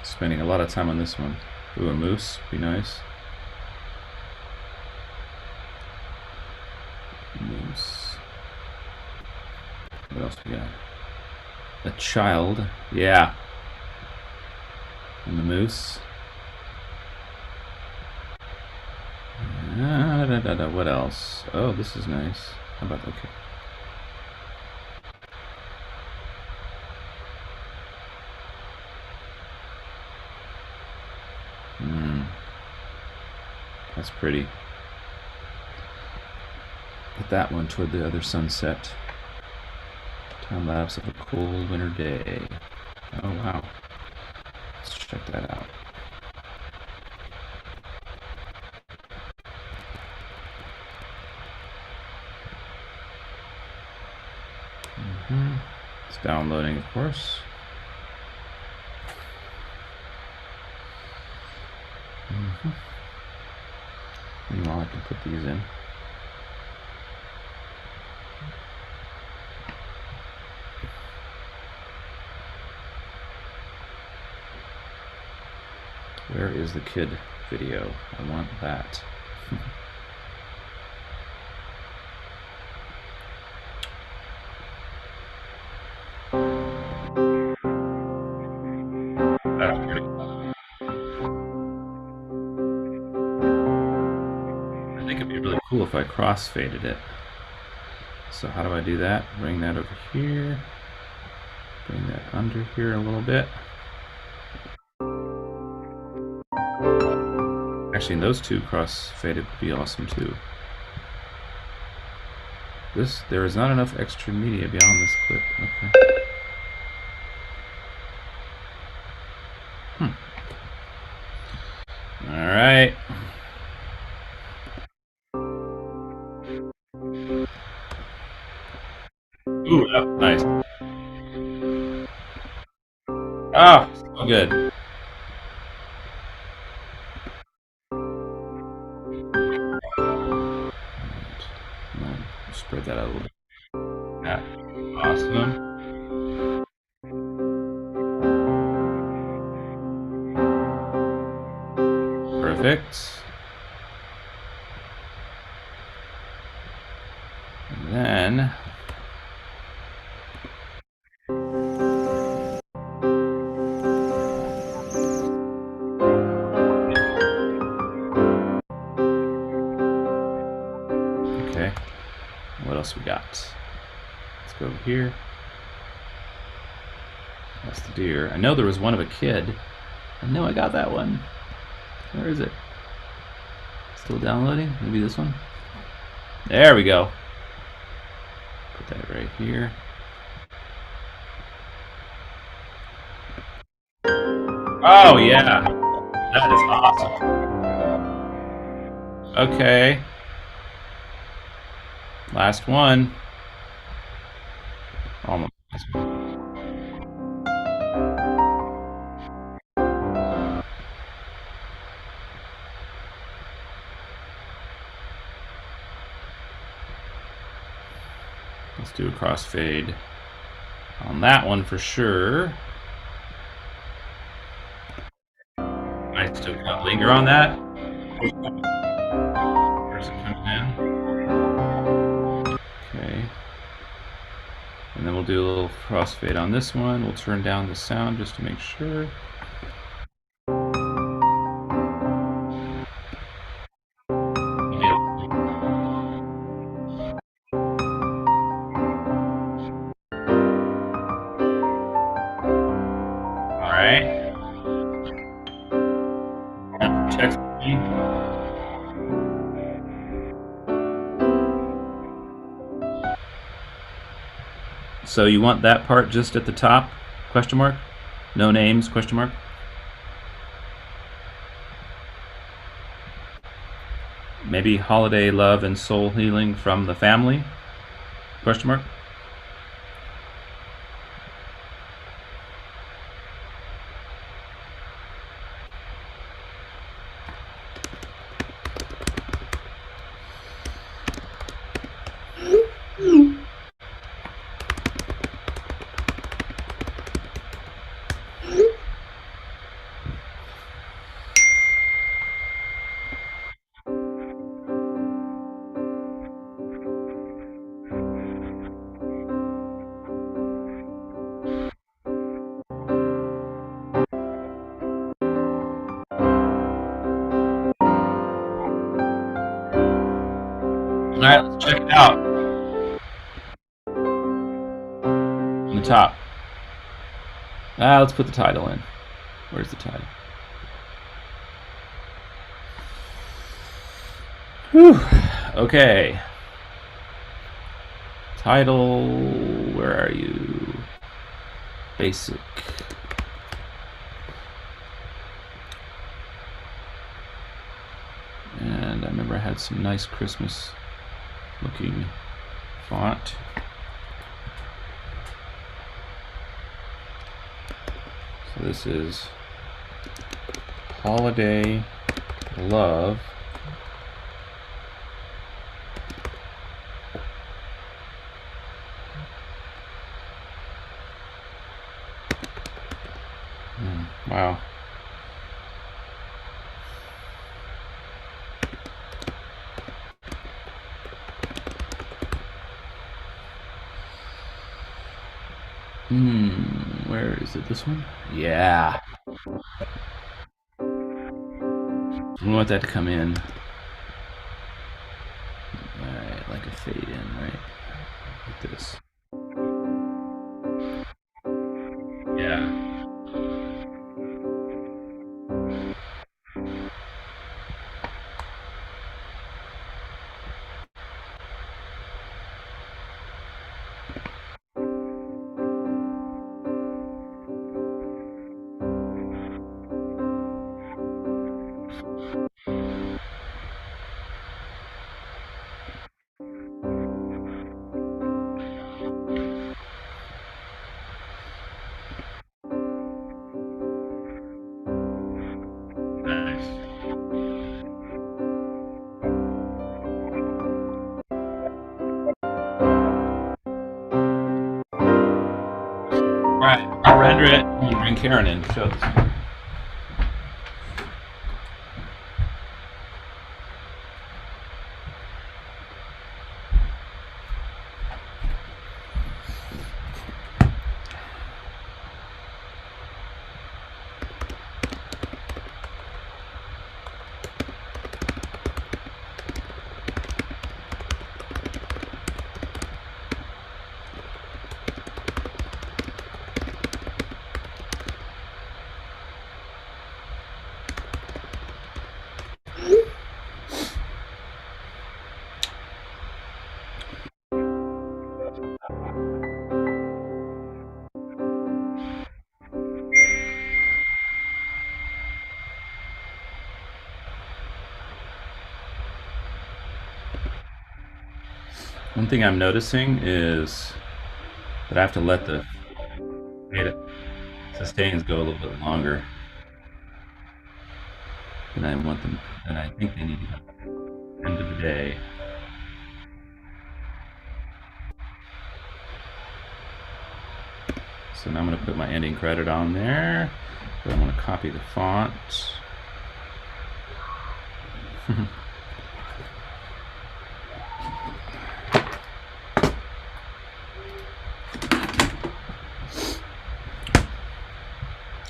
Spending a lot of time on this one. Ooh, a moose, be nice. Moose. What else we got? A child, yeah. And the moose. What else? Oh, this is nice. How about, okay. That's pretty. Put that one toward the other sunset. Time lapse of a cold winter day. Oh wow. Let's check that out. It's downloading, of course. Meanwhile, I can put these in. Where is the kid video? I want that. I think it'd be really cool if I cross-faded it. So how do I do that? Bring that over here. Bring that under here a little bit. Actually, those two cross-faded would be awesome too. There is not enough extra media beyond this clip. Okay. All right. Ooh, that was nice. Ah, so good. Spread that out a little bit. Yeah. Awesome. Perfect. And then okay. What else we got? Let's go over here. That's the deer. I know there was one of a kid. I know I got that one. Where is it? Still downloading? Maybe this one? There we go. Put that right here. Oh yeah, that is awesome. Okay. Last one. Almost. Let's do a crossfade on that one for sure. I still got linger on that. Person coming in. Okay. And then we'll do a little crossfade on this one. We'll turn down the sound just to make sure. So you want that part just at the top? Question mark? No names? Question mark? Maybe holiday love and soul healing from the family? Question mark? Alright, let's check it out. On the top. Let's put the title in. Where's the title? Whew. Okay. Title, where are you? Basic. And I remember I had some nice Christmas looking font. So this is Holiday Love. Wow. Where is it? This one? Yeah. We want that to come in. Alright, like a fade in, right? Like this. Yeah. Alright, I'll render it and bring Karen in to show this. One thing I'm noticing is that I have to let the sustains go a little bit longer than I want them, than I think they need to go. End of the day. So now I'm going to put my ending credit on there. But I'm going to copy the font.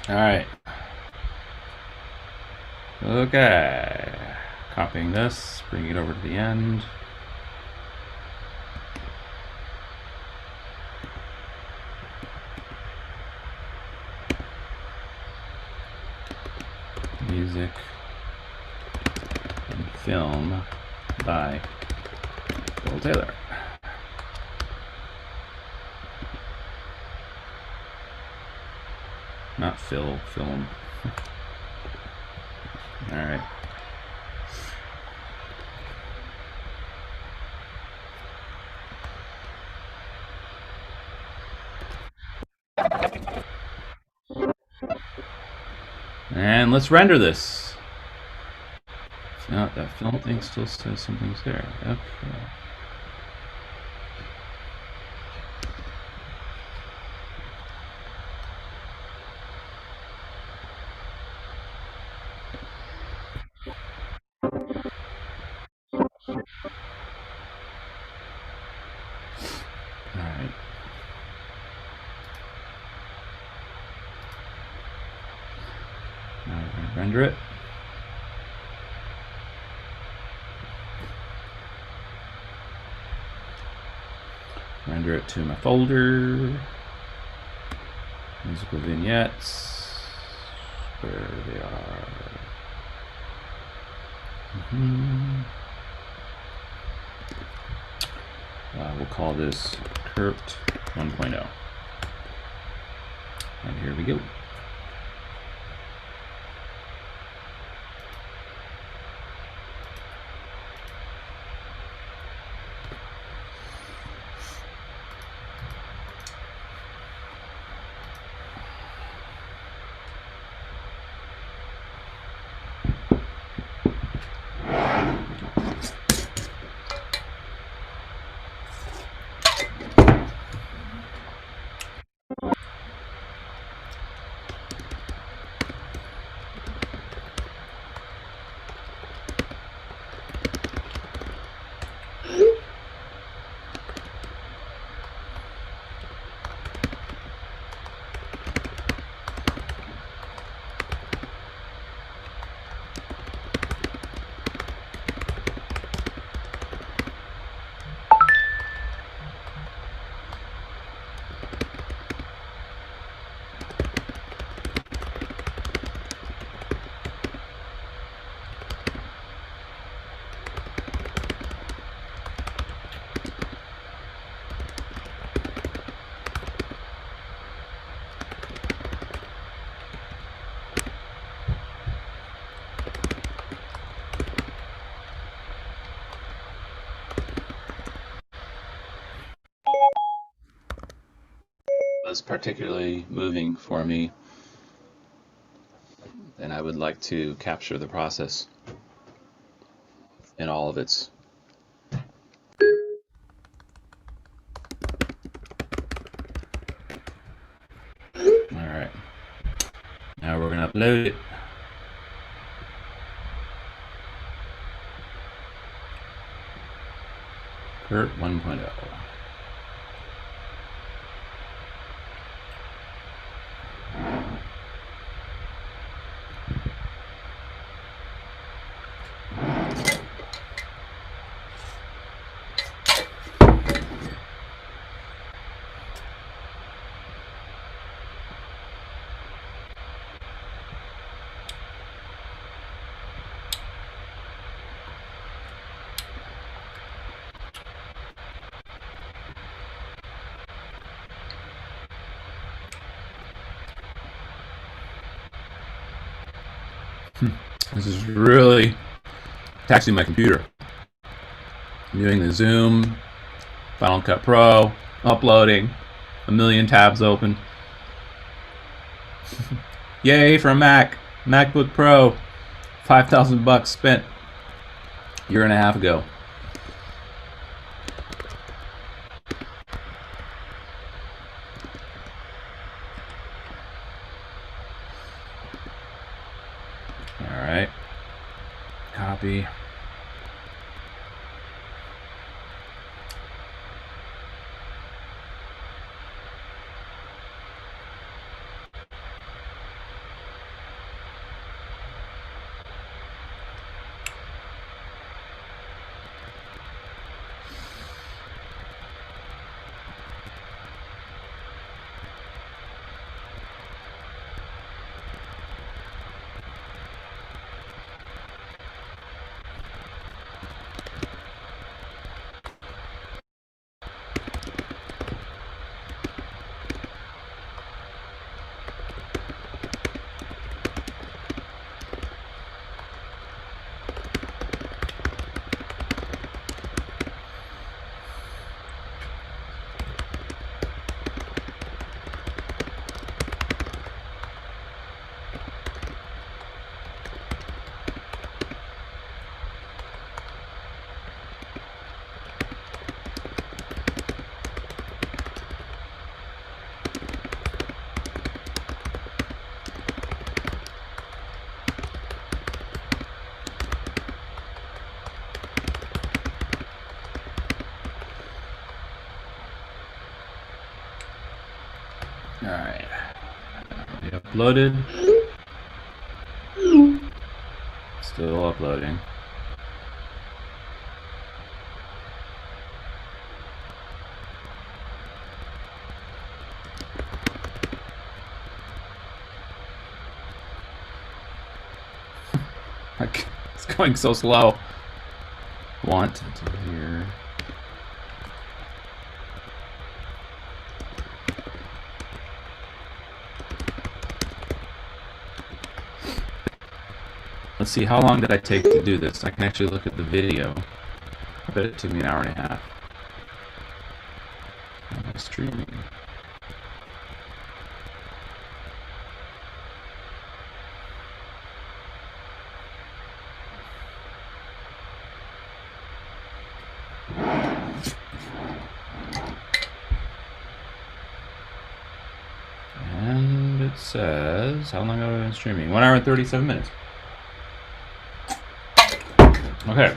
All right. Okay. Copying this, bringing it over to the end. Music and film by Bill Taylor. Not Phil, film. All right. And let's render this. No, that film thing still says something's there. Okay. Alright. Now we're going to render it. Render it to my folder. Musical vignettes. Where they are. We'll call this Kurt 1.0. And here we go. was particularly moving for me, and I would like to capture the process in all of its. All right. Now we're going to upload it. Kurt 1.0. This is really taxing my computer. I'm doing the Zoom, Final Cut Pro, uploading, a million tabs open. Yay for a Mac, MacBook Pro, $5,000 spent a year and a half ago. All right, copy. All right, we uploaded. Still uploading. It's going so slow. Want to hear. Let's see, how long did I take to do this? I can actually look at the video. I bet it took me an hour and a half. Streaming. And it says, how long have I been streaming? 1 hour and 37 minutes. Okay.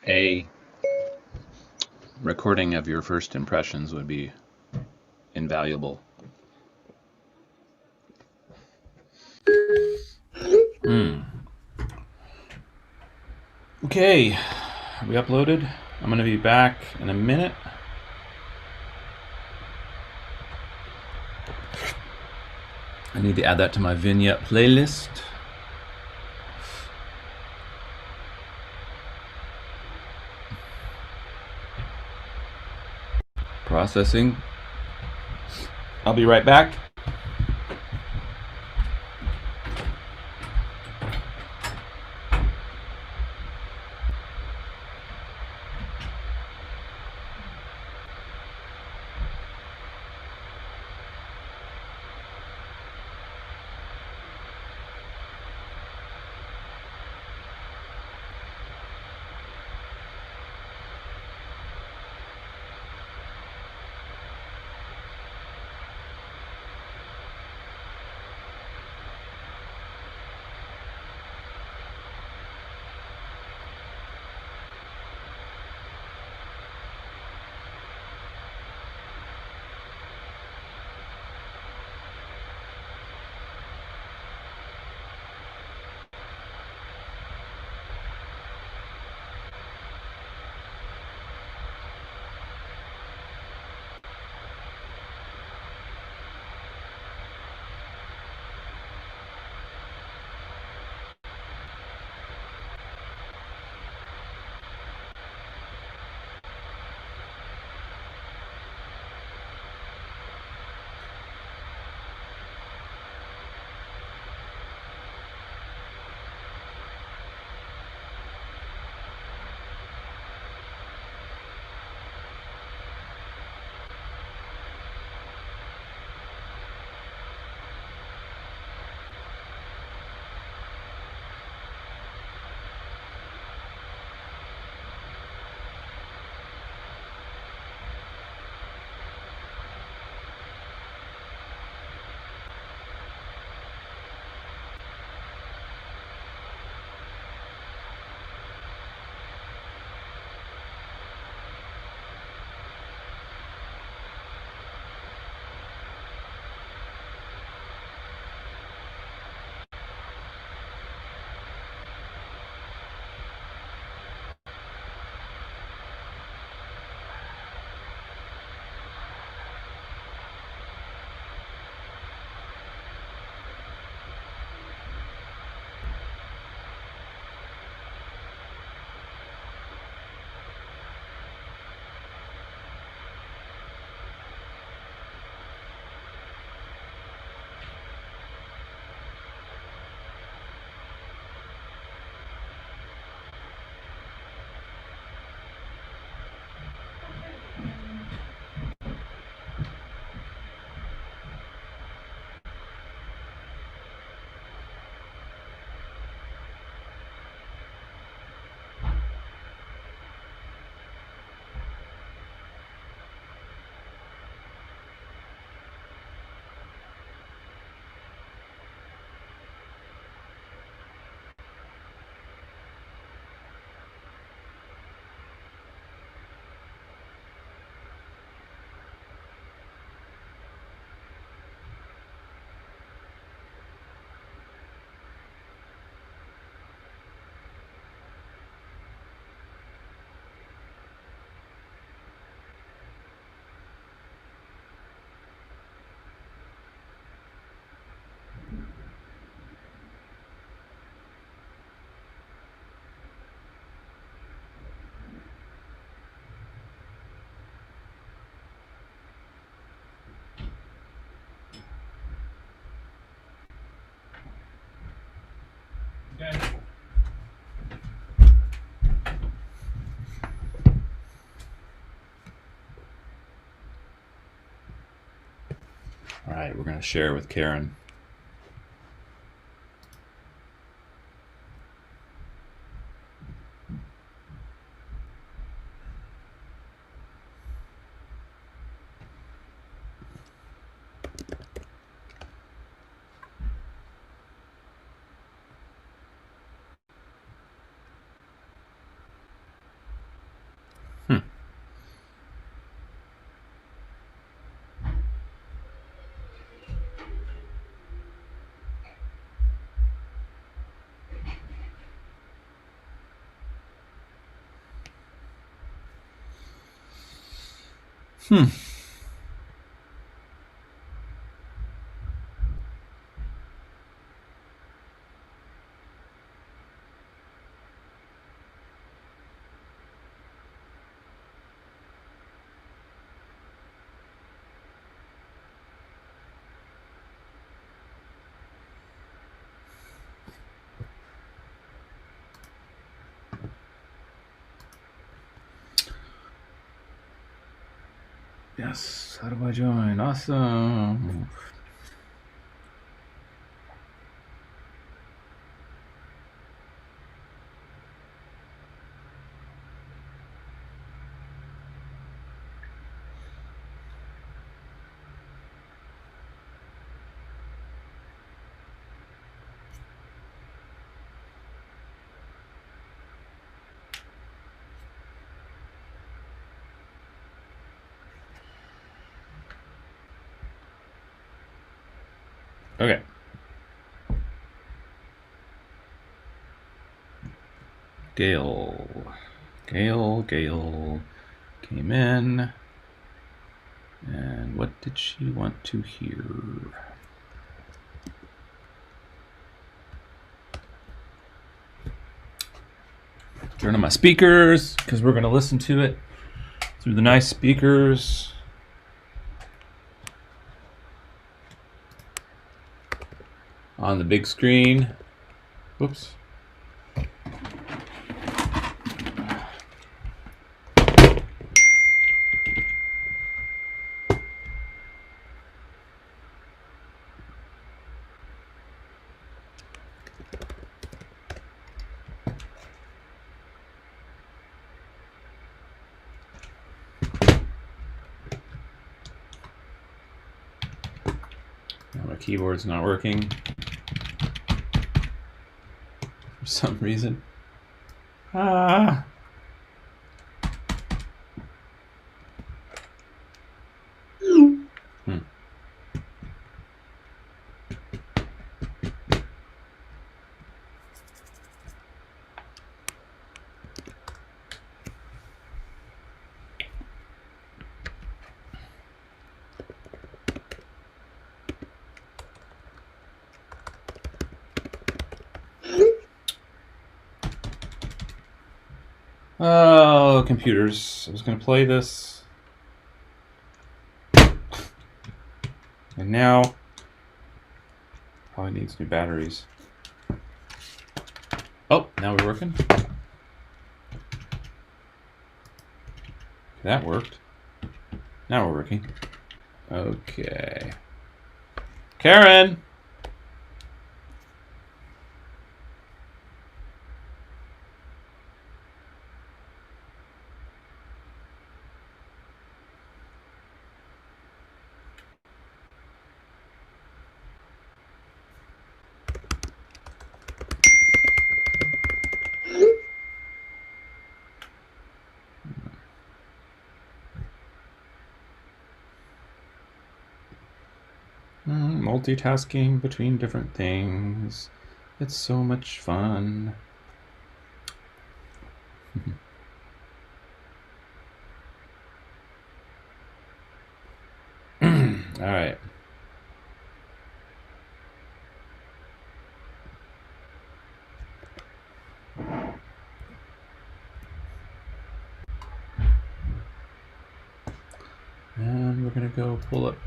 A recording of your first impressions would be invaluable. Okay, are we uploaded? I'm going to be back in a minute. I need to add that to my vignette playlist. Processing. I'll be right back. Okay. All right, we're going to share with Karen. Yes, how do I join? Awesome. Okay. Gail came in. And what did she want to hear? Turn on my speakers, because we're going to listen to it through the nice speakers. On the big screen. Whoops. Now my keyboard's not working for some reason. Ah. Oh, computers. I was going to play this. And now, probably needs new batteries. Oh, now we're working. That worked. Now we're working. Okay. Karen! Multitasking between different things. It's so much fun. All right. And we're going to go pull up.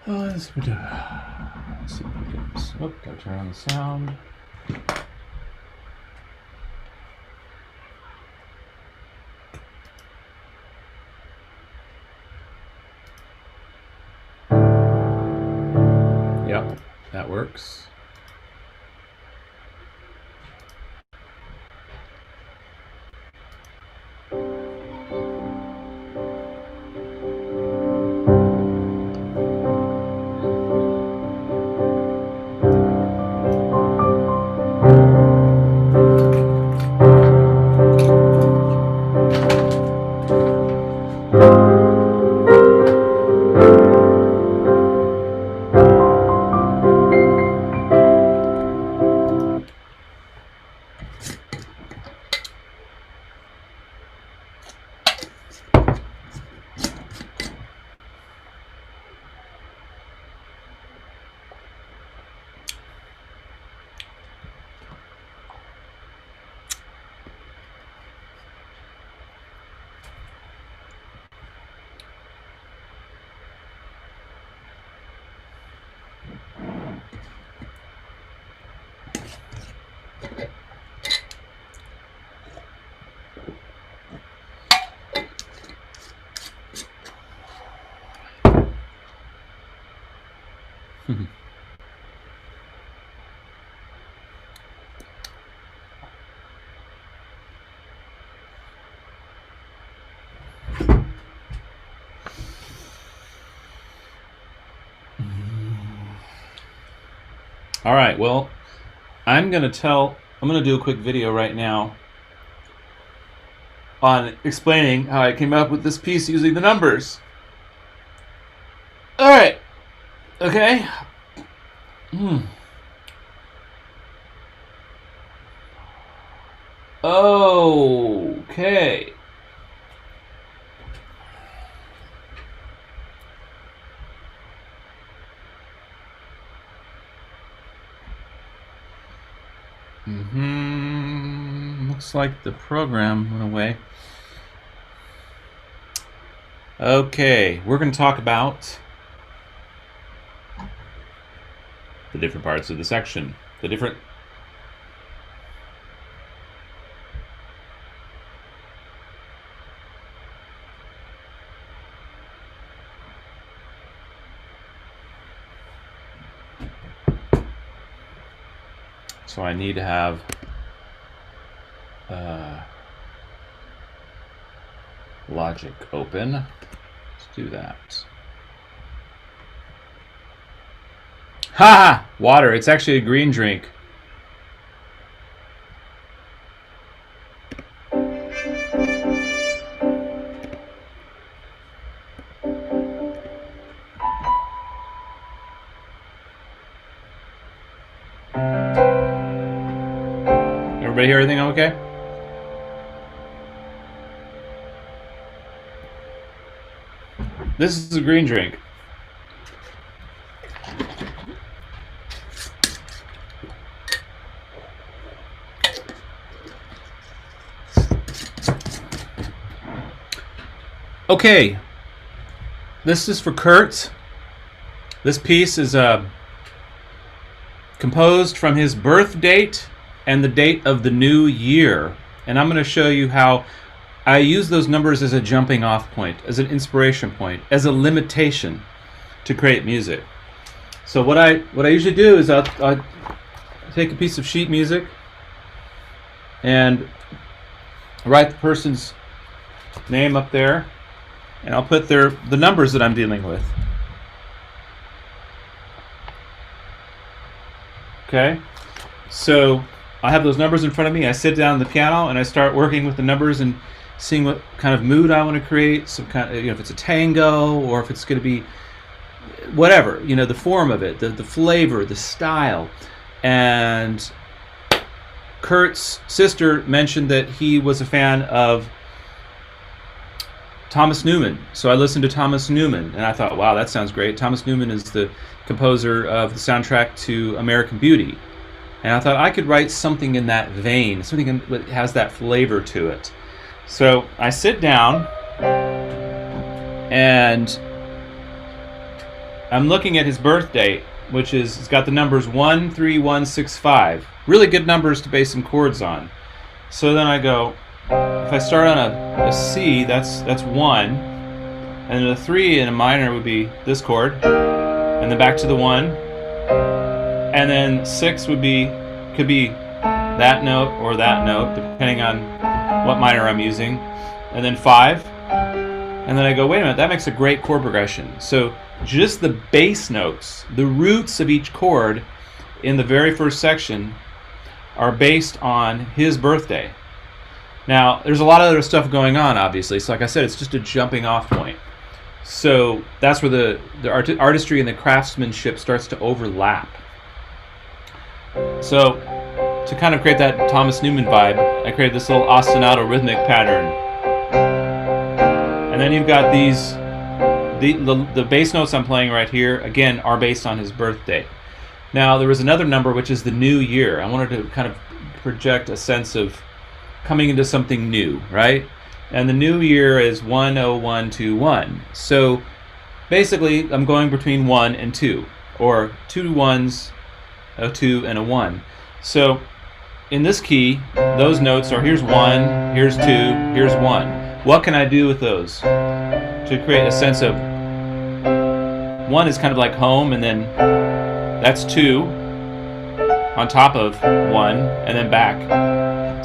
Let's see if we can. Oh, gotta turn on the sound. Yep, that works. All right, well, I'm going to do a quick video right now on explaining how I came up with this piece using the numbers. All right, okay. Okay. Looks like the program went away. Okay, we're going to talk about the different parts of the section. So I need to have Logic open. Let's do that. Ha! Water. It's actually a green drink. Everybody hear everything okay? This is a green drink. Okay, this is for Kurt. This piece is composed from his birth date and the date of the new year. And I'm going to show you how I use those numbers as a jumping off point, as an inspiration point, as a limitation to create music. So what I usually do is I'll take a piece of sheet music and write the person's name up there, and I'll put the numbers that I'm dealing with. Okay, so I have those numbers in front of me. I sit down at the piano and I start working with the numbers and seeing what kind of mood I want to create. Some kind of, if it's a tango or if it's going to be whatever, the form of it, the flavor, the style. And Kurt's sister mentioned that he was a fan of Thomas Newman. So I listened to Thomas Newman and I thought, wow, that sounds great. Thomas Newman is the composer of the soundtrack to American Beauty. And I thought I could write something in that vein, something that has that flavor to it. So I sit down and I'm looking at his birth date, which is, it's got the numbers 13165. Really good numbers to base some chords on. So then I go, if I start on a C, that's 1, and a 3 in a minor would be this chord, and then back to the 1, and then 6 could be that note or that note, depending on what minor I'm using, and then 5, and then I go, wait a minute, that makes a great chord progression. So just the bass notes, the roots of each chord in the very first section are based on his birthday. Now, there's a lot of other stuff going on, obviously. So like I said, it's just a jumping off point. So that's where the artistry and the craftsmanship starts to overlap. So to kind of create that Thomas Newman vibe, I created this little ostinato rhythmic pattern. And then you've got these, the bass notes I'm playing right here, again, are based on his birthday. Now, there was another number, which is the new year. I wanted to kind of project a sense of coming into something new, right? And the new year is 10121. So basically, I'm going between 1 and 2, or 2 1s, a 2 and a 1. So in this key, those notes are here's 1, here's 2, here's 1. What can I do with those to create a sense of 1 is kind of like home, and then that's 2 on top of 1, and then back.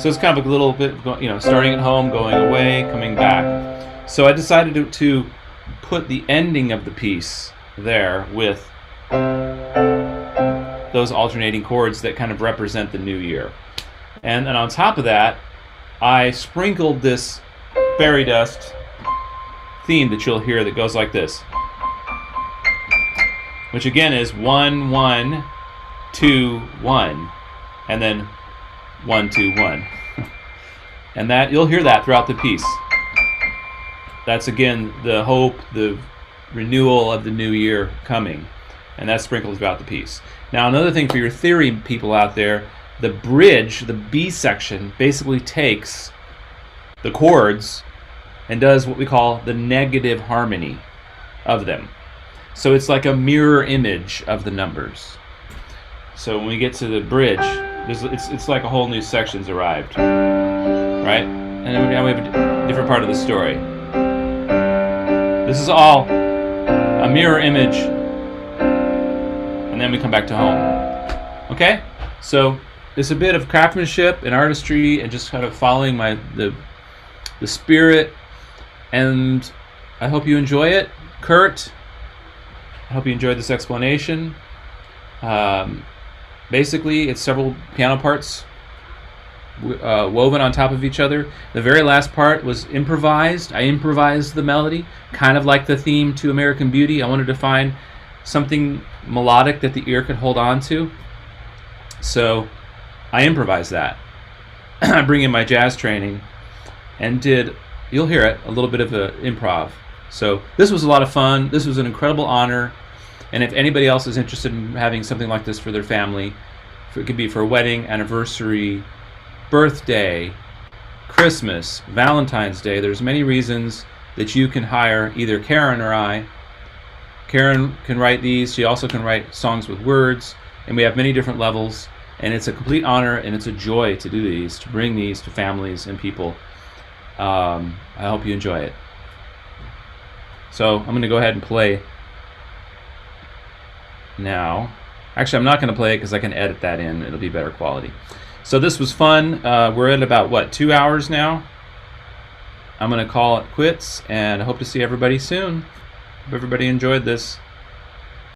So it's kind of a little bit, starting at home, going away, coming back. So I decided to put the ending of the piece there with those alternating chords that kind of represent the new year. And on top of that, I sprinkled this fairy dust theme that you'll hear that goes like this, which again is 1 1 2 1, and then 1 2 1, and that you'll hear that throughout the piece. That's again the hope, the renewal of the new year coming, and that's sprinkled throughout the piece. Now another thing for your theory people out there, the bridge, the B section, basically takes the chords and does what we call the negative harmony of them. So it's like a mirror image of the numbers. So when we get to the bridge, it's like a whole new section's arrived, right? And then now we have a different part of the story. This is all a mirror image, and then we come back to home. Okay? So it's a bit of craftsmanship and artistry and just kind of following the spirit, and I hope you enjoy it. Kurt, I hope you enjoyed this explanation. Basically, it's several piano parts woven on top of each other. The very last part was improvised. I improvised the melody, kind of like the theme to American Beauty. I wanted to find something melodic that the ear could hold on to. So I improvised that. I bring in my jazz training and you'll hear it, a little bit of an improv. So this was a lot of fun. This was an incredible honor. And if anybody else is interested in having something like this for their family, it could be for a wedding, anniversary, birthday, Christmas, Valentine's Day, there's many reasons that you can hire either Karen or I. Karen can write these. She also can write songs with words. And we have many different levels. And it's a complete honor and it's a joy to do these, to bring these to families and people. I hope you enjoy it. So I'm going to go ahead and play now. Actually, I'm not going to play it because I can edit that in. It'll be better quality. So this was fun. We're at about, what, 2 hours now? I'm going to call it quits, and I hope to see everybody soon. Hope everybody enjoyed this.